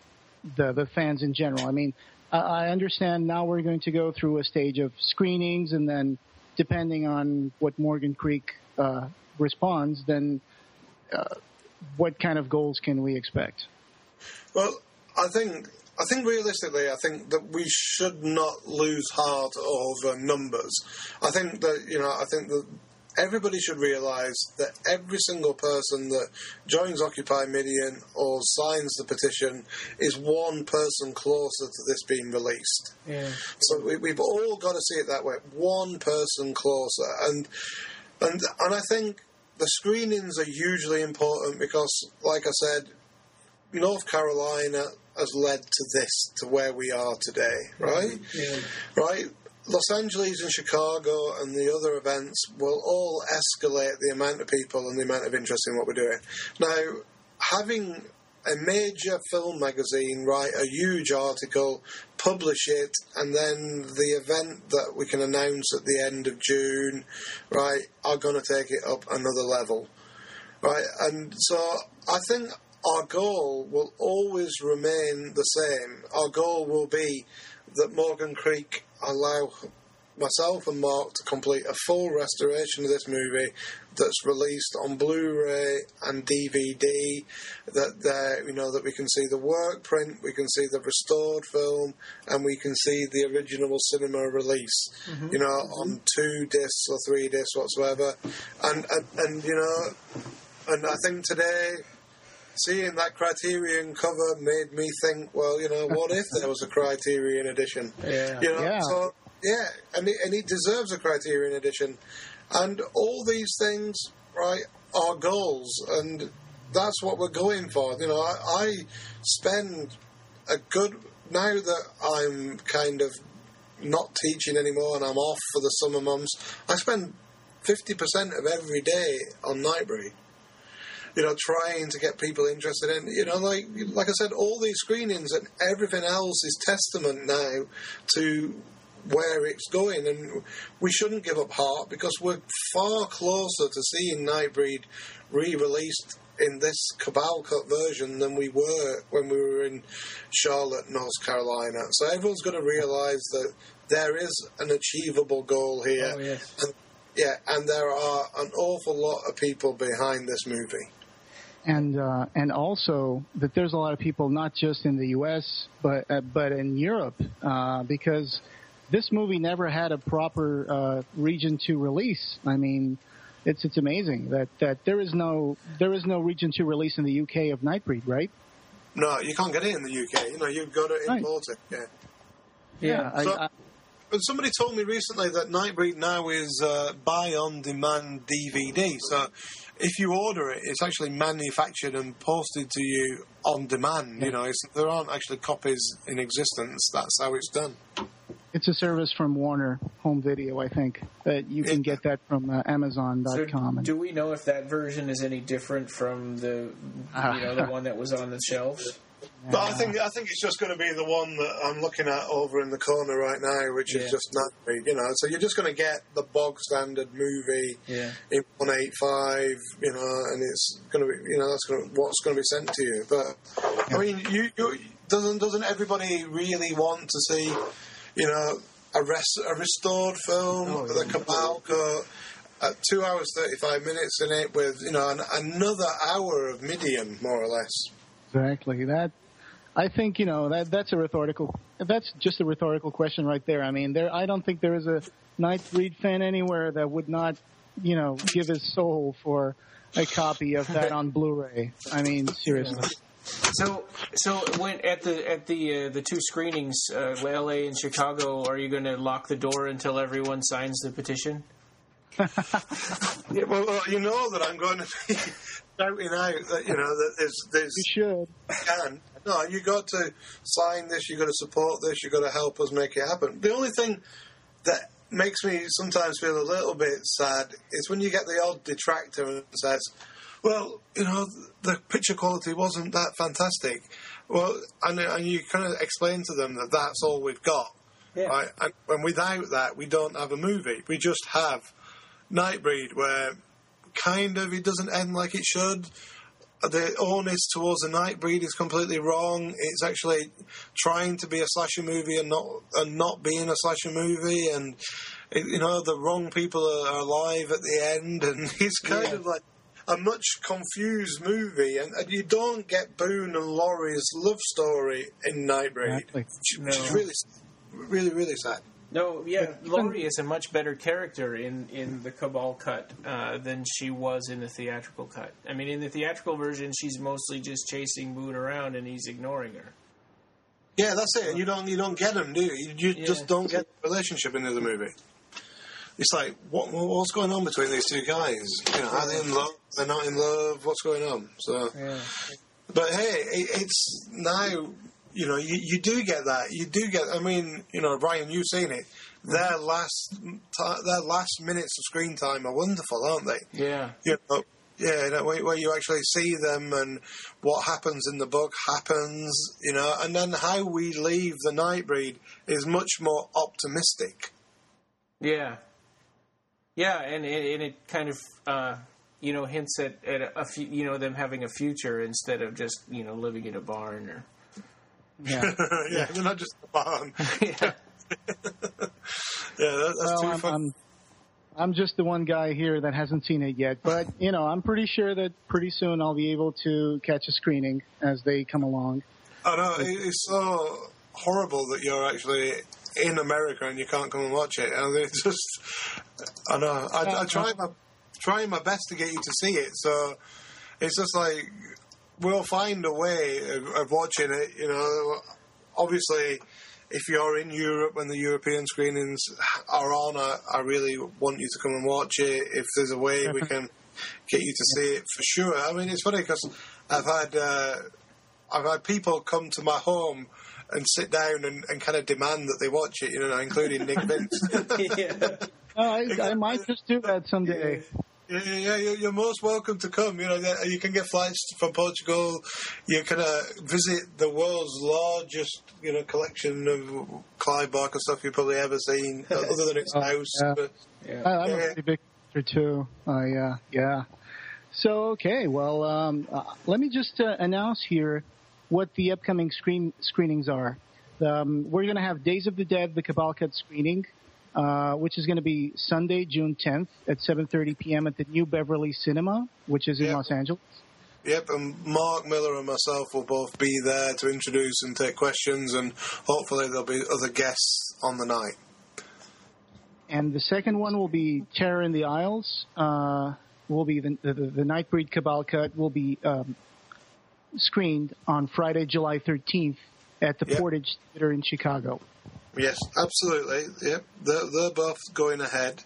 the fans in general. I mean, I understand now we're going to go through a stage of screenings, and then depending on what Morgan Creek responds, then what kind of goals can we expect? Well, I think realistically, I think that we should not lose heart over numbers. I think that everybody should realise that every single person that joins Occupy Midian or signs the petition is one person closer to this being released. Yeah. So we've all got to see it that way. One person closer, and I think the screenings are hugely important because, like I said, North Carolina has led to this, to where we are today, right? Yeah. Right? Los Angeles and Chicago and the other events will all escalate the amount of people and the amount of interest in what we're doing. Now, having a major film magazine write a huge article, publish it, and then the event that we can announce at the end of June, right, are going to take it up another level, right? And so I think our goal will always remain the same. Our goal will be that Morgan Creek allow myself and Mark to complete a full restoration of this movie that's released on Blu-ray and DVD, that we can see the work print, we can see the restored film, and we can see the original cinema release, on 2 discs or 3 discs whatsoever. And I think today, seeing that Criterion cover made me think, well, what if there was a Criterion edition? Yeah. So, yeah, and it deserves a Criterion edition. And all these things, right, are goals, and that's what we're going for. I spend now that I'm kind of not teaching anymore and I'm off for the summer months, I spend 50% of every day on Nightbreed. Trying to get people interested in, like I said, all these screenings and everything else is testament now to where it's going, and we shouldn't give up heart because we're far closer to seeing Nightbreed re-released in this Cabal Cut version than we were when we were in Charlotte, North Carolina. So everyone's got to realise that there is an achievable goal here. Oh, yes. And there are an awful lot of people behind this movie. And also that there's a lot of people not just in the U.S. but in Europe because this movie never had a proper region to release. I mean, it's amazing that there is no region to release in the UK of Nightbreed, right? No, you can't get it in the UK. You've got to import it. Yeah. Somebody told me recently that Nightbreed now is buy on demand DVD. So if you order it, it's actually manufactured and posted to you on demand. There aren't actually copies in existence. That's how it's done. It's a service from Warner Home Video, I think, that you can get that from Amazon.com. So do we know if that version is any different from the the one that was on the shelves? But I think it's just going to be the one that I'm looking at over in the corner right now, which is just Nightbreed. So you're just going to get the bog standard movie in 185, and it's going to be, that's what's going to be sent to you. But I mean, doesn't everybody really want to see, a restored film, the Cabal Cut, at 2 hours 35 minutes in it with another hour of Midian, more or less. Exactly. That I think that's just a rhetorical question right there. I mean, I don't think there is a Nightbreed fan anywhere that would not give his soul for a copy of that on Blu-ray. I mean, seriously. So when at the 2 screenings, LA and Chicago, are you going to lock the door until everyone signs the petition? Yeah, well, that I'm going to be shouting out that that you should. No, you got to sign this. You got to support this. You got to help us make it happen. The only thing that makes me sometimes feel a little bit sad is when you get the odd detractor and says, well, the picture quality wasn't that fantastic. Well, and you kind of explain to them that that's all we've got. Yeah. Right? And without that, we don't have a movie. We just have Nightbreed, where kind of it doesn't end like it should. The onus towards the Nightbreed is completely wrong. It's actually trying to be a slasher movie and not being a slasher movie, and the wrong people are alive at the end, and it's kind of like a much confused movie, and you don't get Boone and Laurie's love story in Nightbreed, which is really, really, really sad. No, yeah, Laurie is a much better character in the Cabal cut than she was in the theatrical cut. I mean, in the theatrical version, she's mostly just chasing Boone around, and he's ignoring her. Yeah, that's it. And you don't get them, do you? You just don't get the relationship in the movie. It's like, what's going on between these two guys? Are they in love? They're not in love. What's going on? So, but hey, it's now. You do get that. You do get. I mean, Brian, you've seen it. Their last minutes of screen time are wonderful, aren't they? Yeah. Where you actually see them and what happens in the book happens. And then how we leave the Nightbreed is much more optimistic. Yeah. Yeah, and it kind of hints at a few, them having a future instead of just living in a barn or. Yeah. Yeah, they're not just a barn. Yeah. That's too fun. I'm just the one guy here that hasn't seen it yet, but I'm pretty sure that pretty soon I'll be able to catch a screening as they come along. I know, it's so horrible that you're actually in America and you can't come and watch it. And it's just, I know, I try my best to get you to see it, so it's just like, we'll find a way of watching it, Obviously, if you're in Europe when the European screenings are on, I really want you to come and watch it. If there's a way we can get you to see it, for sure. I mean, it's funny because I've had people come to my home and sit down and kind of demand that they watch it, including Nick Vince. I might just do that someday. Yeah, you're most welcome to come. You can get flights from Portugal. You can visit the world's largest, collection of Clive Barker stuff you've probably ever seen, other than its house. Yeah. But, I'm a pretty big fan too. Yeah. So, okay, well, let me just announce here what the upcoming screenings are. We're going to have Days of the Dead, the Cabal Cut screening, which is going to be Sunday, June 10th at 7:30 p.m. at the new Beverly Cinema, which is in Los Angeles. Yep, and Mark Miller and myself will both be there to introduce and take questions, and hopefully there'll be other guests on the night. And the second one will be Terror in the Isles. Will be the Nightbreed Cabal Cut will be screened on Friday, July 13th at the Portage Theater in Chicago. Yes, absolutely. Yep, they're both going ahead.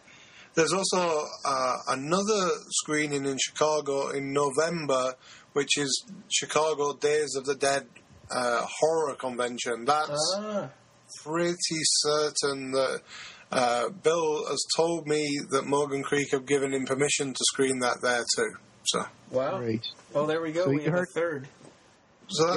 There's also another screening in Chicago in November, which is Chicago Days of the Dead horror convention. That's pretty certain that Bill has told me that Morgan Creek have given him permission to screen that there too. So wow. Great. Well, there we go. So we have a third. So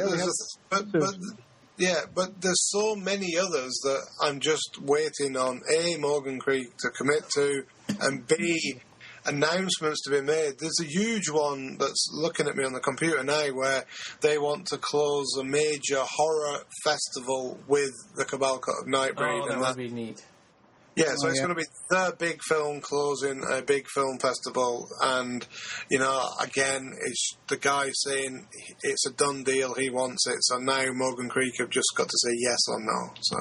but there's so many others that I'm just waiting on A, Morgan Creek to commit to, and B, announcements to be made. There's a huge one that's looking at me on the computer now where they want to close a major horror festival with the Cabal Cut of Nightbreed. Oh, that would be neat. Yeah, so it's going to be the big film closing a big film festival, and again, it's the guy saying it's a done deal, he wants it. So now Morgan Creek have just got to say yes or no. So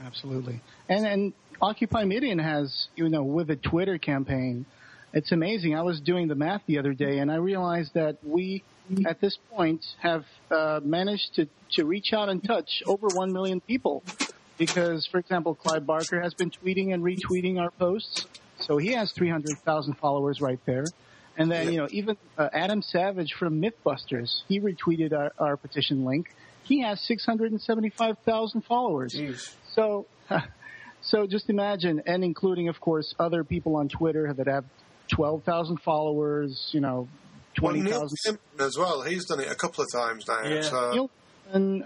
absolutely, and Occupy Midian has with a Twitter campaign, it's amazing. I was doing the math the other day, and I realized that we at this point have managed to reach out and touch over 1 million people. Because, for example, Clive Barker has been tweeting and retweeting our posts, so he has 300,000 followers right there. And then, even Adam Savage from Mythbusters, he retweeted our petition link. He has 675,000 followers. Jeez. So So just imagine, and including, of course, other people on Twitter that have 12,000 followers, 20,000. As well. He's done it a couple of times now. Yeah. So. And,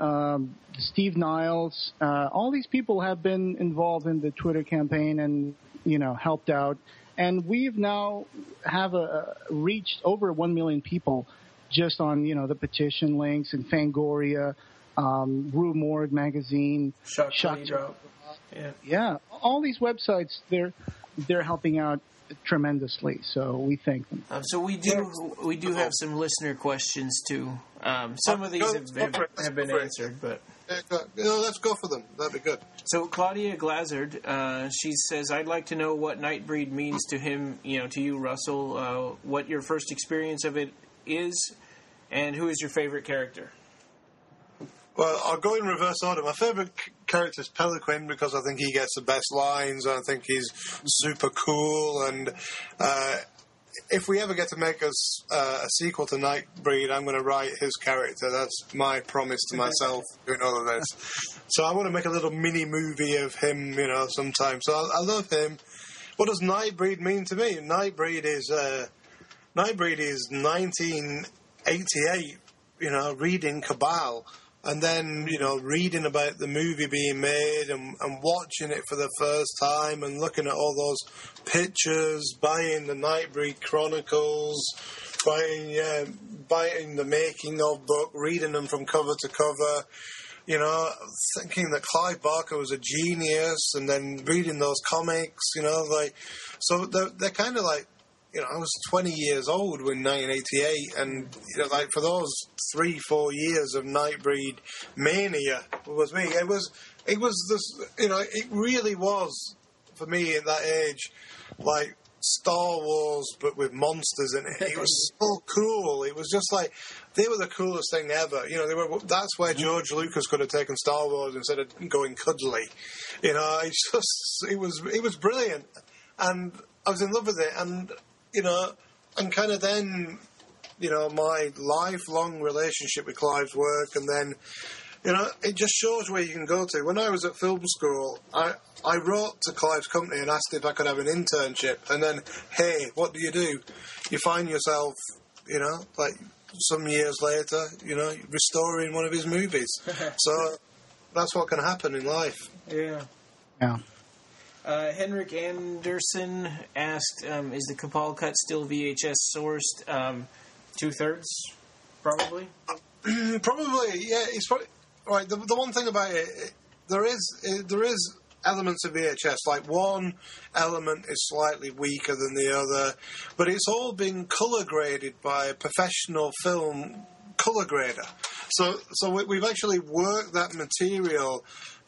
Steve Niles, all these people have been involved in the Twitter campaign and, helped out. And we've now reached over 1 million people just on, the petition links and Fangoria, Rue Morgue magazine, Shock. Yeah, all these websites, they're helping out tremendously. So we thank them. So we do have some listener questions too. Some of these have been answered, but let's go for them. That'd be good. So Claudia Glazard, she says, "I'd like to know what Nightbreed means to him, to you, Russell. What your first experience of it is, and who is your favorite character?" Well, I'll go in reverse order. My favourite character is Peliquin because I think he gets the best lines. I think he's super cool. And if we ever get to make a sequel to Nightbreed, I'm going to write his character. That's my promise to myself doing all of this. So I want to make a little mini movie of him, sometime. So I love him. What does Nightbreed mean to me? Nightbreed is 1988, reading Cabal. And then, reading about the movie being made and watching it for the first time and looking at all those pictures, buying the Nightbreed Chronicles, buying the making of book, reading them from cover to cover, thinking that Clive Barker was a genius, and then reading those comics, so they're kind of like, I was 20 years old when 1988, and for those 3-4 years of Nightbreed mania was me. It was this, it really was for me at that age, like Star Wars but with monsters in it. It was so cool. It was just like they were the coolest thing ever. That's where George Lucas could have taken Star Wars instead of going cuddly. It was brilliant, and I was in love with it, and and kind of then, my lifelong relationship with Clive's work, and then, it just shows where you can go to. When I was at film school, I wrote to Clive's company and asked if I could have an internship, and then, hey, what do? You find yourself, some years later, restoring one of his movies. So that's what can happen in life. Yeah. Yeah. Henrik Anderson asked, is the Cabal Cut still VHS sourced? 2/3, probably? Probably, yeah. It's probably, right, the one thing about it, there is elements of VHS. Like, one element is slightly weaker than the other, but it's all been colour graded by a professional film colour grader. So we've actually worked that material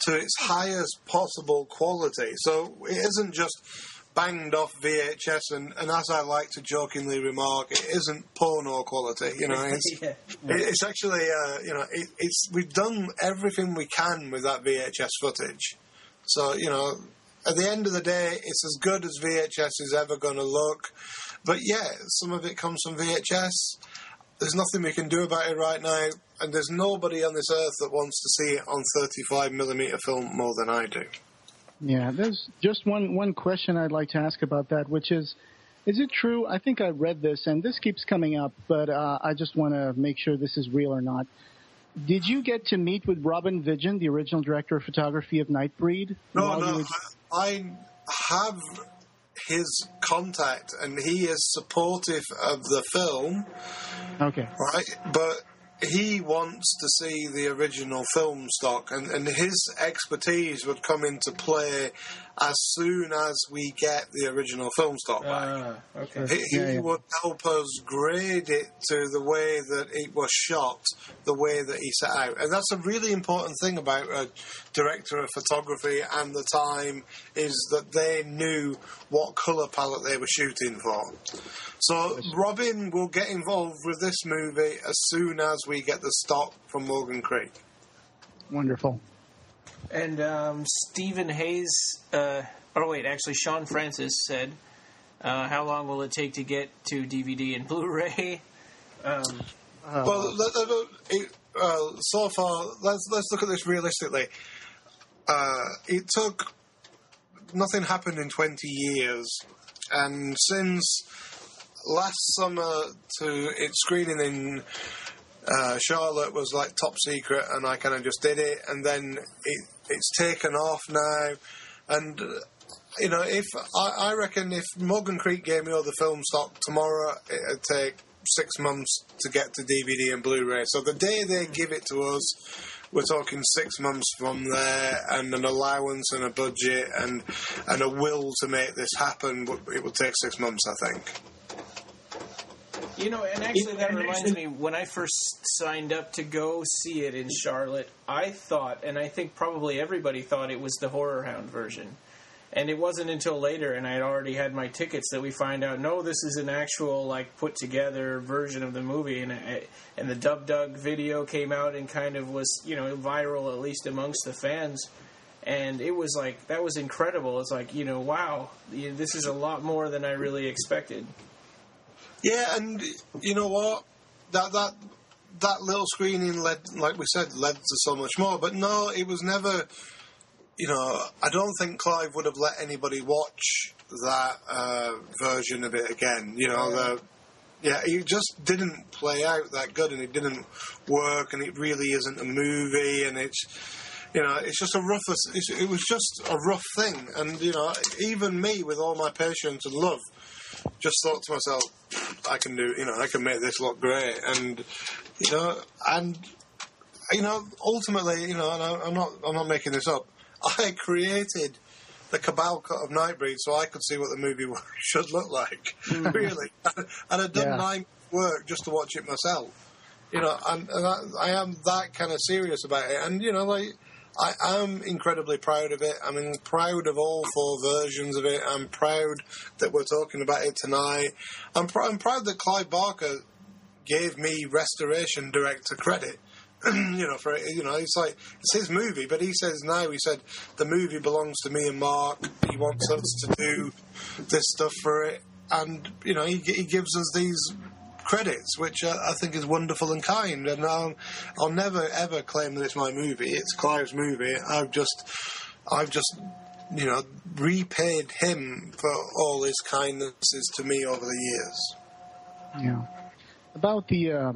to its highest possible quality. So it isn't just banged off VHS, and as I like to jokingly remark, it isn't porno quality. It's actually, we've done everything we can with that VHS footage. So, at the end of the day, it's as good as VHS is ever going to look. But yeah, some of it comes from VHS. There's nothing we can do about it right now, and there's nobody on this earth that wants to see it on 35mm film more than I do. Yeah, there's just one question I'd like to ask about that, which is it true? I think I read this, and this keeps coming up, but I just want to make sure this is real or not. Did you get to meet with Robin Vigeon, the original director of photography of Nightbreed? No. I have his contact, and he is supportive of the film. Okay. Right, but he wants to see the original film stock, and his expertise would come into play as soon as we get the original film stock back. Okay. He would help us grade it to the way that it was shot, the way that he set out. And that's a really important thing about a director of photography and the time, is that they knew what colour palette they were shooting for. So Robin will get involved with this movie as soon as we get the stock from Morgan Creek. Wonderful. And Stephen Hayes, Sean Francis said, how long will it take to get to DVD and Blu-ray? So far, let's look at this realistically. It took nothing happened in 20 years, and since last summer to its screening in Charlotte was like top secret, and I kind of just did it, and then it's taken off now, and if I reckon if Morgan Creek gave me all the film stock tomorrow, it'd take 6 months to get to DVD and Blu-ray. So the day they give it to us, we're talking 6 months from there, and an allowance and a budget and a will to make this happen. It will take 6 months, I think. And actually that reminds me, when I first signed up to go see it in Charlotte, I thought, and I think probably everybody thought, it was the Horror Hound version. And it wasn't until later, and I had already had my tickets, that we find out, no, this is an actual, put-together version of the movie. And the Dub Dug video came out and kind of was, viral, at least amongst the fans. And it was that was incredible. It's wow, this is a lot more than I really expected. Yeah, and you know what? That little screening led to so much more. But no, it was never... I don't think Clive would have let anybody watch that version of it again. It just didn't play out that good, and it didn't work, and it really isn't a movie, and it's just it was just a rough thing, and even me, with all my patience and love, just thought to myself, I can make this look great, and ultimately, and I'm not making this up. I created the Cabal Cut of Nightbreed so I could see what the movie should look like, really. And I'd done 9 work just to watch it myself. And I am that kind of serious about it. And, I am incredibly proud of it. I'm proud of all 4 versions of it. I'm proud that we're talking about it tonight. I'm proud that Clive Barker gave me restoration director credit. It's his movie, but he said the movie belongs to me and Mark. He wants us to do this stuff for it, and he gives us these credits, which I think is wonderful and kind. And I'll never ever claim that it's my movie. It's Clive's movie. I've just repaid him for all his kindnesses to me over the years. Yeah, about the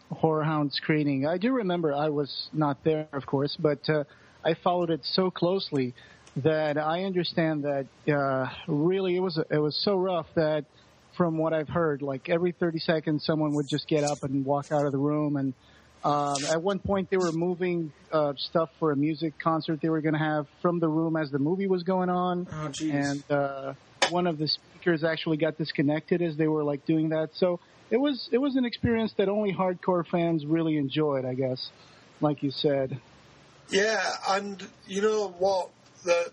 Horror Hound screening, I do remember, I was not there, of course, but I followed it so closely that I understand that really it was so rough that, from what I've heard, every 30 seconds someone would just get up and walk out of the room, and at one point they were moving stuff for a music concert they were going to have from the room as the movie was going on. Oh, geez. And one of the speakers actually got disconnected as they were doing that. So it was an experience that only hardcore fans really enjoyed, I guess, like you said. Yeah, and you know what? The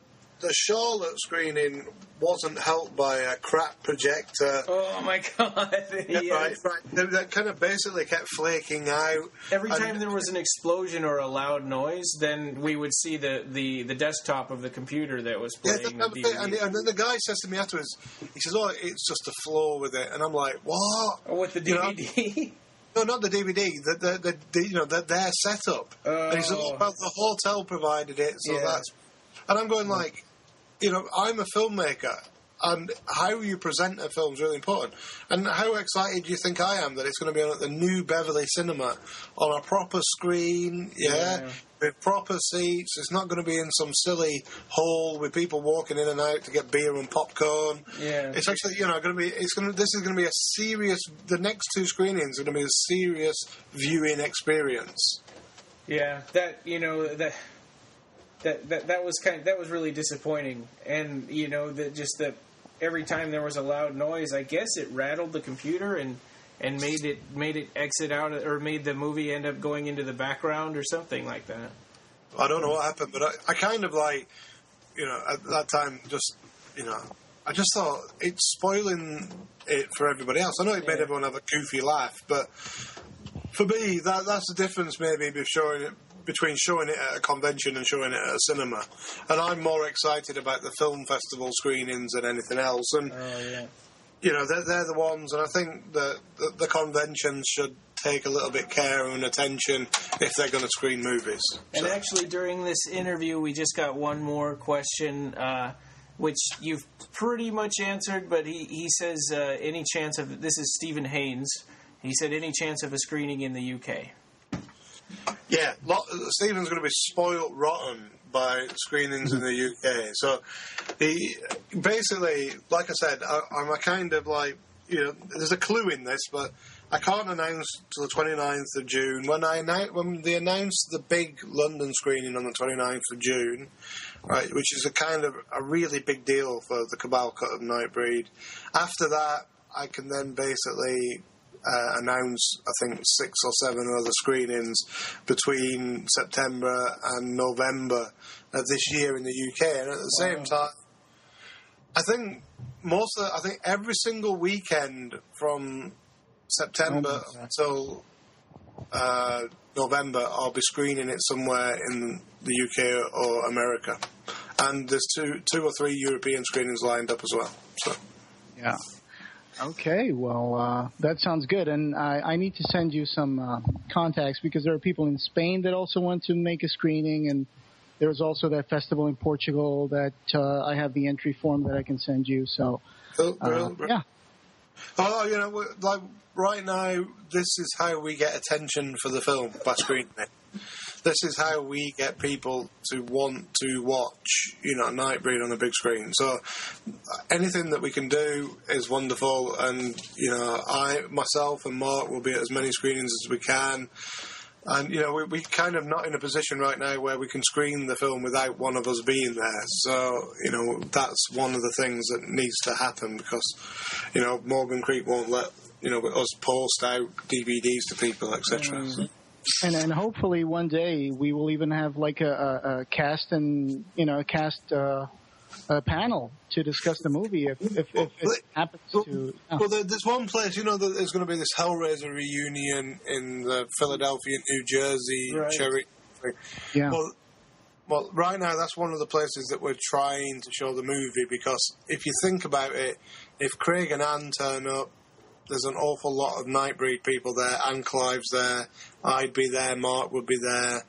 Charlotte screening wasn't helped by a crap projector. Oh my God! Yes. Right. That kind of basically kept flaking out. Every time there was an explosion or a loud noise, then we would see the desktop of the computer that was playing the DVD. And then the guy says to me afterwards, he says, "Oh, it's just a flaw with it," and I'm like, "What?" Oh, with the DVD? No, not the DVD. Their setup. Oh. And he said, "Oh, well, the hotel provided it, so that's." And I'm going I'm a filmmaker, and how you present a film is really important. And how excited do you think I am that it's going to be on at the new Beverly Cinema on a proper screen, with proper seats. It's not going to be in some silly hall with people walking in and out to get beer and popcorn. Yeah. It's actually, this is going to be a serious. The next 2 screenings are going to be a serious viewing experience. Yeah, that was really disappointing, and that every time there was a loud noise, I guess it rattled the computer and made it exit out, or made the movie end up going into the background or something like that. I don't know what happened, but I kind of at that time I just thought it's spoiling it for everybody else. I know it made everyone have a goofy laugh, but for me that's the difference maybe between showing it at a convention and showing it at a cinema. And I'm more excited about the film festival screenings than anything else. And, they're the ones, and I think that the conventions should take a little bit care and attention if they're going to screen movies. And actually, during this interview, we just got one more question, which you've pretty much answered, but he says, any chance of, this is Stephen Haynes, he said, any chance of a screening in the UK? Yeah, Stephen's going to be spoiled rotten by screenings in the UK. So, he basically, like I said, I'm a kind of like, there's a clue in this, but I can't announce till the 29th of June. When they announced the big London screening on the 29th of June, right, which is a really big deal for the Cabal Cut of Nightbreed. After that, I can then basically announce, I think, 6 or 7 other screenings between September and November of this year in the UK. And at the same time, I think every single weekend from September until November, I'll be screening it somewhere in the UK or America. And there's two or three European screenings lined up as well. So. Yeah. Okay, well, that sounds good. And I need to send you some contacts because there are people in Spain that also want to make a screening. And there's also that festival in Portugal that I have the entry form that I can send you. So, yeah. Oh, like right now, this is how we get attention for the film, by screening it. This is how we get people to want to watch, Nightbreed on a big screen. So anything that we can do is wonderful. And, myself and Mark will be at as many screenings as we can. And, we're kind of not in a position right now where we can screen the film without one of us being there. So, that's one of the things that needs to happen because, Morgan Creek won't let, us post out DVDs to people, etc. Mm-hmm. And hopefully one day we will even have like a cast and, a panel to discuss the movie if it happens to. Well, there's one place, that there's going to be this Hellraiser reunion in the Philadelphia, New Jersey, right. Cherry. Yeah. Well, right now that's one of the places that we're trying to show the movie because if you think about it, if Craig and Anne turn up, there's an awful lot of Nightbreed people there. Anne Clive's there. I'd be there. Mark would be there.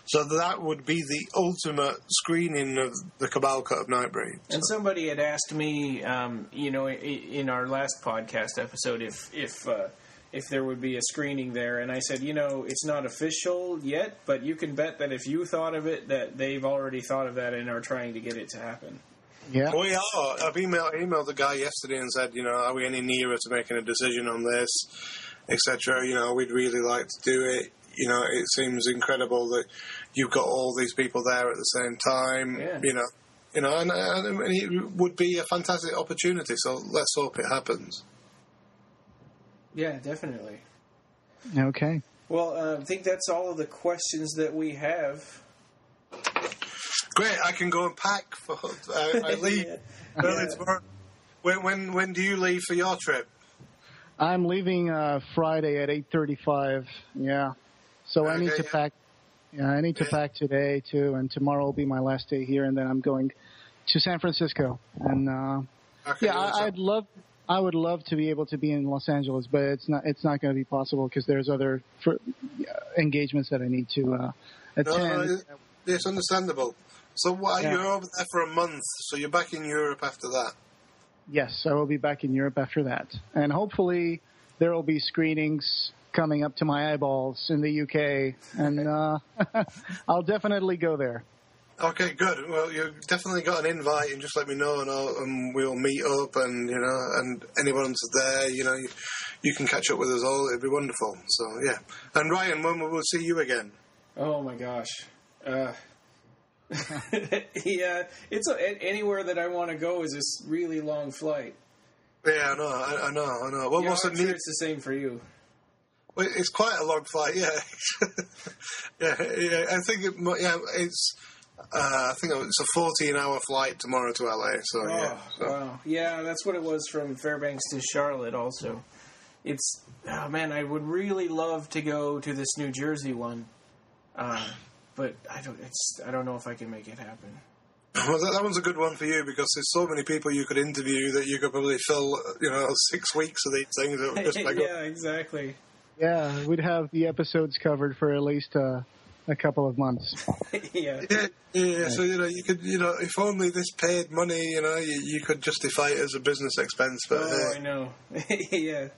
So that would be the ultimate screening of the Cabal Cut of Nightbreed. And somebody had asked me, in our last podcast episode, if there would be a screening there, and I said, it's not official yet, but you can bet that if you thought of it, that they've already thought of that and are trying to get it to happen. Yeah. We are. I've emailed the guy yesterday and said, are we any nearer to making a decision on this, etc. We'd really like to do it. It seems incredible that you've got all these people there at the same time. Yeah. And it would be a fantastic opportunity. So let's hope it happens. Yeah, definitely. Okay. Well, I think that's all of the questions that we have. Great, I can go and pack. I leave early tomorrow. When do you leave for your trip? I'm leaving Friday at 8:35. Yeah, so I need to pack. Yeah, I need to pack today too, and tomorrow will be my last day here, and then I'm going to San Francisco. And I would love to be able to be in Los Angeles, but it's not going to be possible because there's other engagements that I need to attend. No, it's understandable. So you're over there for a month, so you're back in Europe after that? Yes, I will be back in Europe after that. And hopefully there will be screenings coming up to my eyeballs in the UK, and I'll definitely go there. Okay, good. Well, you've definitely got an invite, and just let me know, and we'll meet up, and and anyone's there, you can catch up with us all. It'd be wonderful. So, yeah. And Ryan, when will we see you again? Oh, my gosh. Yeah, anywhere that I want to go is this really long flight. Yeah, I know. Well, I'm sure it's the same for you. Well, it's quite a long flight, yeah. yeah. I think it's. I think it's a 14-hour flight tomorrow to LA. So wow, yeah, that's what it was from Fairbanks to Charlotte. Also, it's I would really love to go to this New Jersey one. But I don't know if I can make it happen. Well, that one's a good one for you because there's so many people you could interview that you could probably fill, 6 weeks of these things. Yeah, exactly. Yeah, we'd have the episodes covered for at least a couple of months. Yeah. So you could, if only this paid money, you could justify it as a business expense. But I know. Yeah.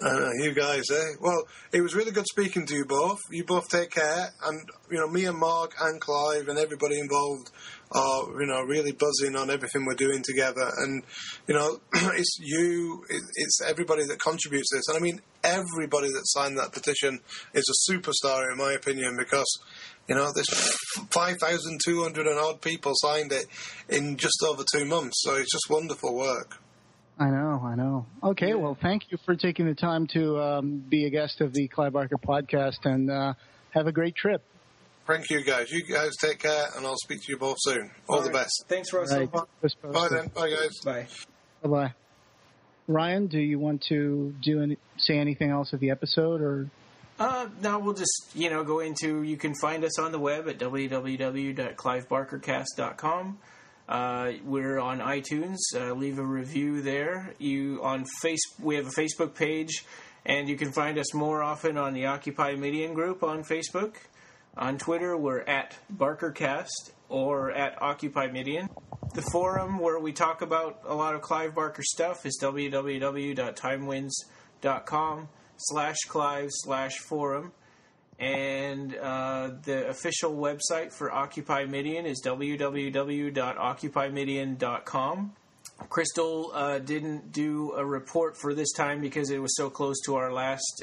You guys, Well, it was really good speaking to you both. You both take care, and me and Mark and Clive and everybody involved are really buzzing on everything we're doing together. And it's you, it's everybody that contributes to this. And I mean, everybody that signed that petition is a superstar in my opinion, because there's 5,200 and odd people signed it in just over 2 months. So it's just wonderful work. I know. Okay, well, thank you for taking the time to be a guest of the Clive Barker podcast, and have a great trip. Thank you, guys. You guys take care, and I'll speak to you both soon. All the best. Thanks, Russell. Right. Bye then. Bye, guys. Bye. Bye-bye. Ryan, do you want to say anything else of the episode, or? No, we'll just, go into, you can find us on the web at www.clivebarkercast.com. We're on iTunes. Leave a review there. We have a Facebook page, and you can find us more often on the Occupy Midian group on Facebook. On Twitter, we're at BarkerCast or at Occupy Midian. The forum where we talk about a lot of Clive Barker stuff is www.timewinds.com/Clive/forum. And the official website for Occupy Midian is www.occupymidian.com. Crystal didn't do a report for this time because it was so close to our last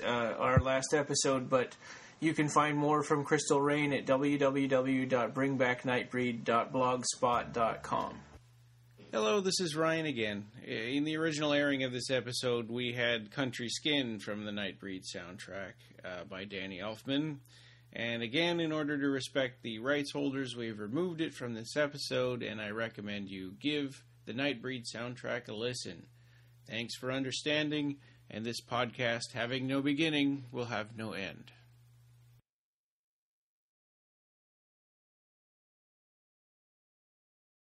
episode, but you can find more from Crystal Rain at www.bringbacknightbreed.blogspot.com. Hello, this is Ryan again. In the original airing of this episode, we had Country Skin from the Nightbreed soundtrack by Danny Elfman. And again, in order to respect the rights holders, we've removed it from this episode, and I recommend you give the Nightbreed soundtrack a listen. Thanks for understanding, and this podcast, having no beginning, will have no end.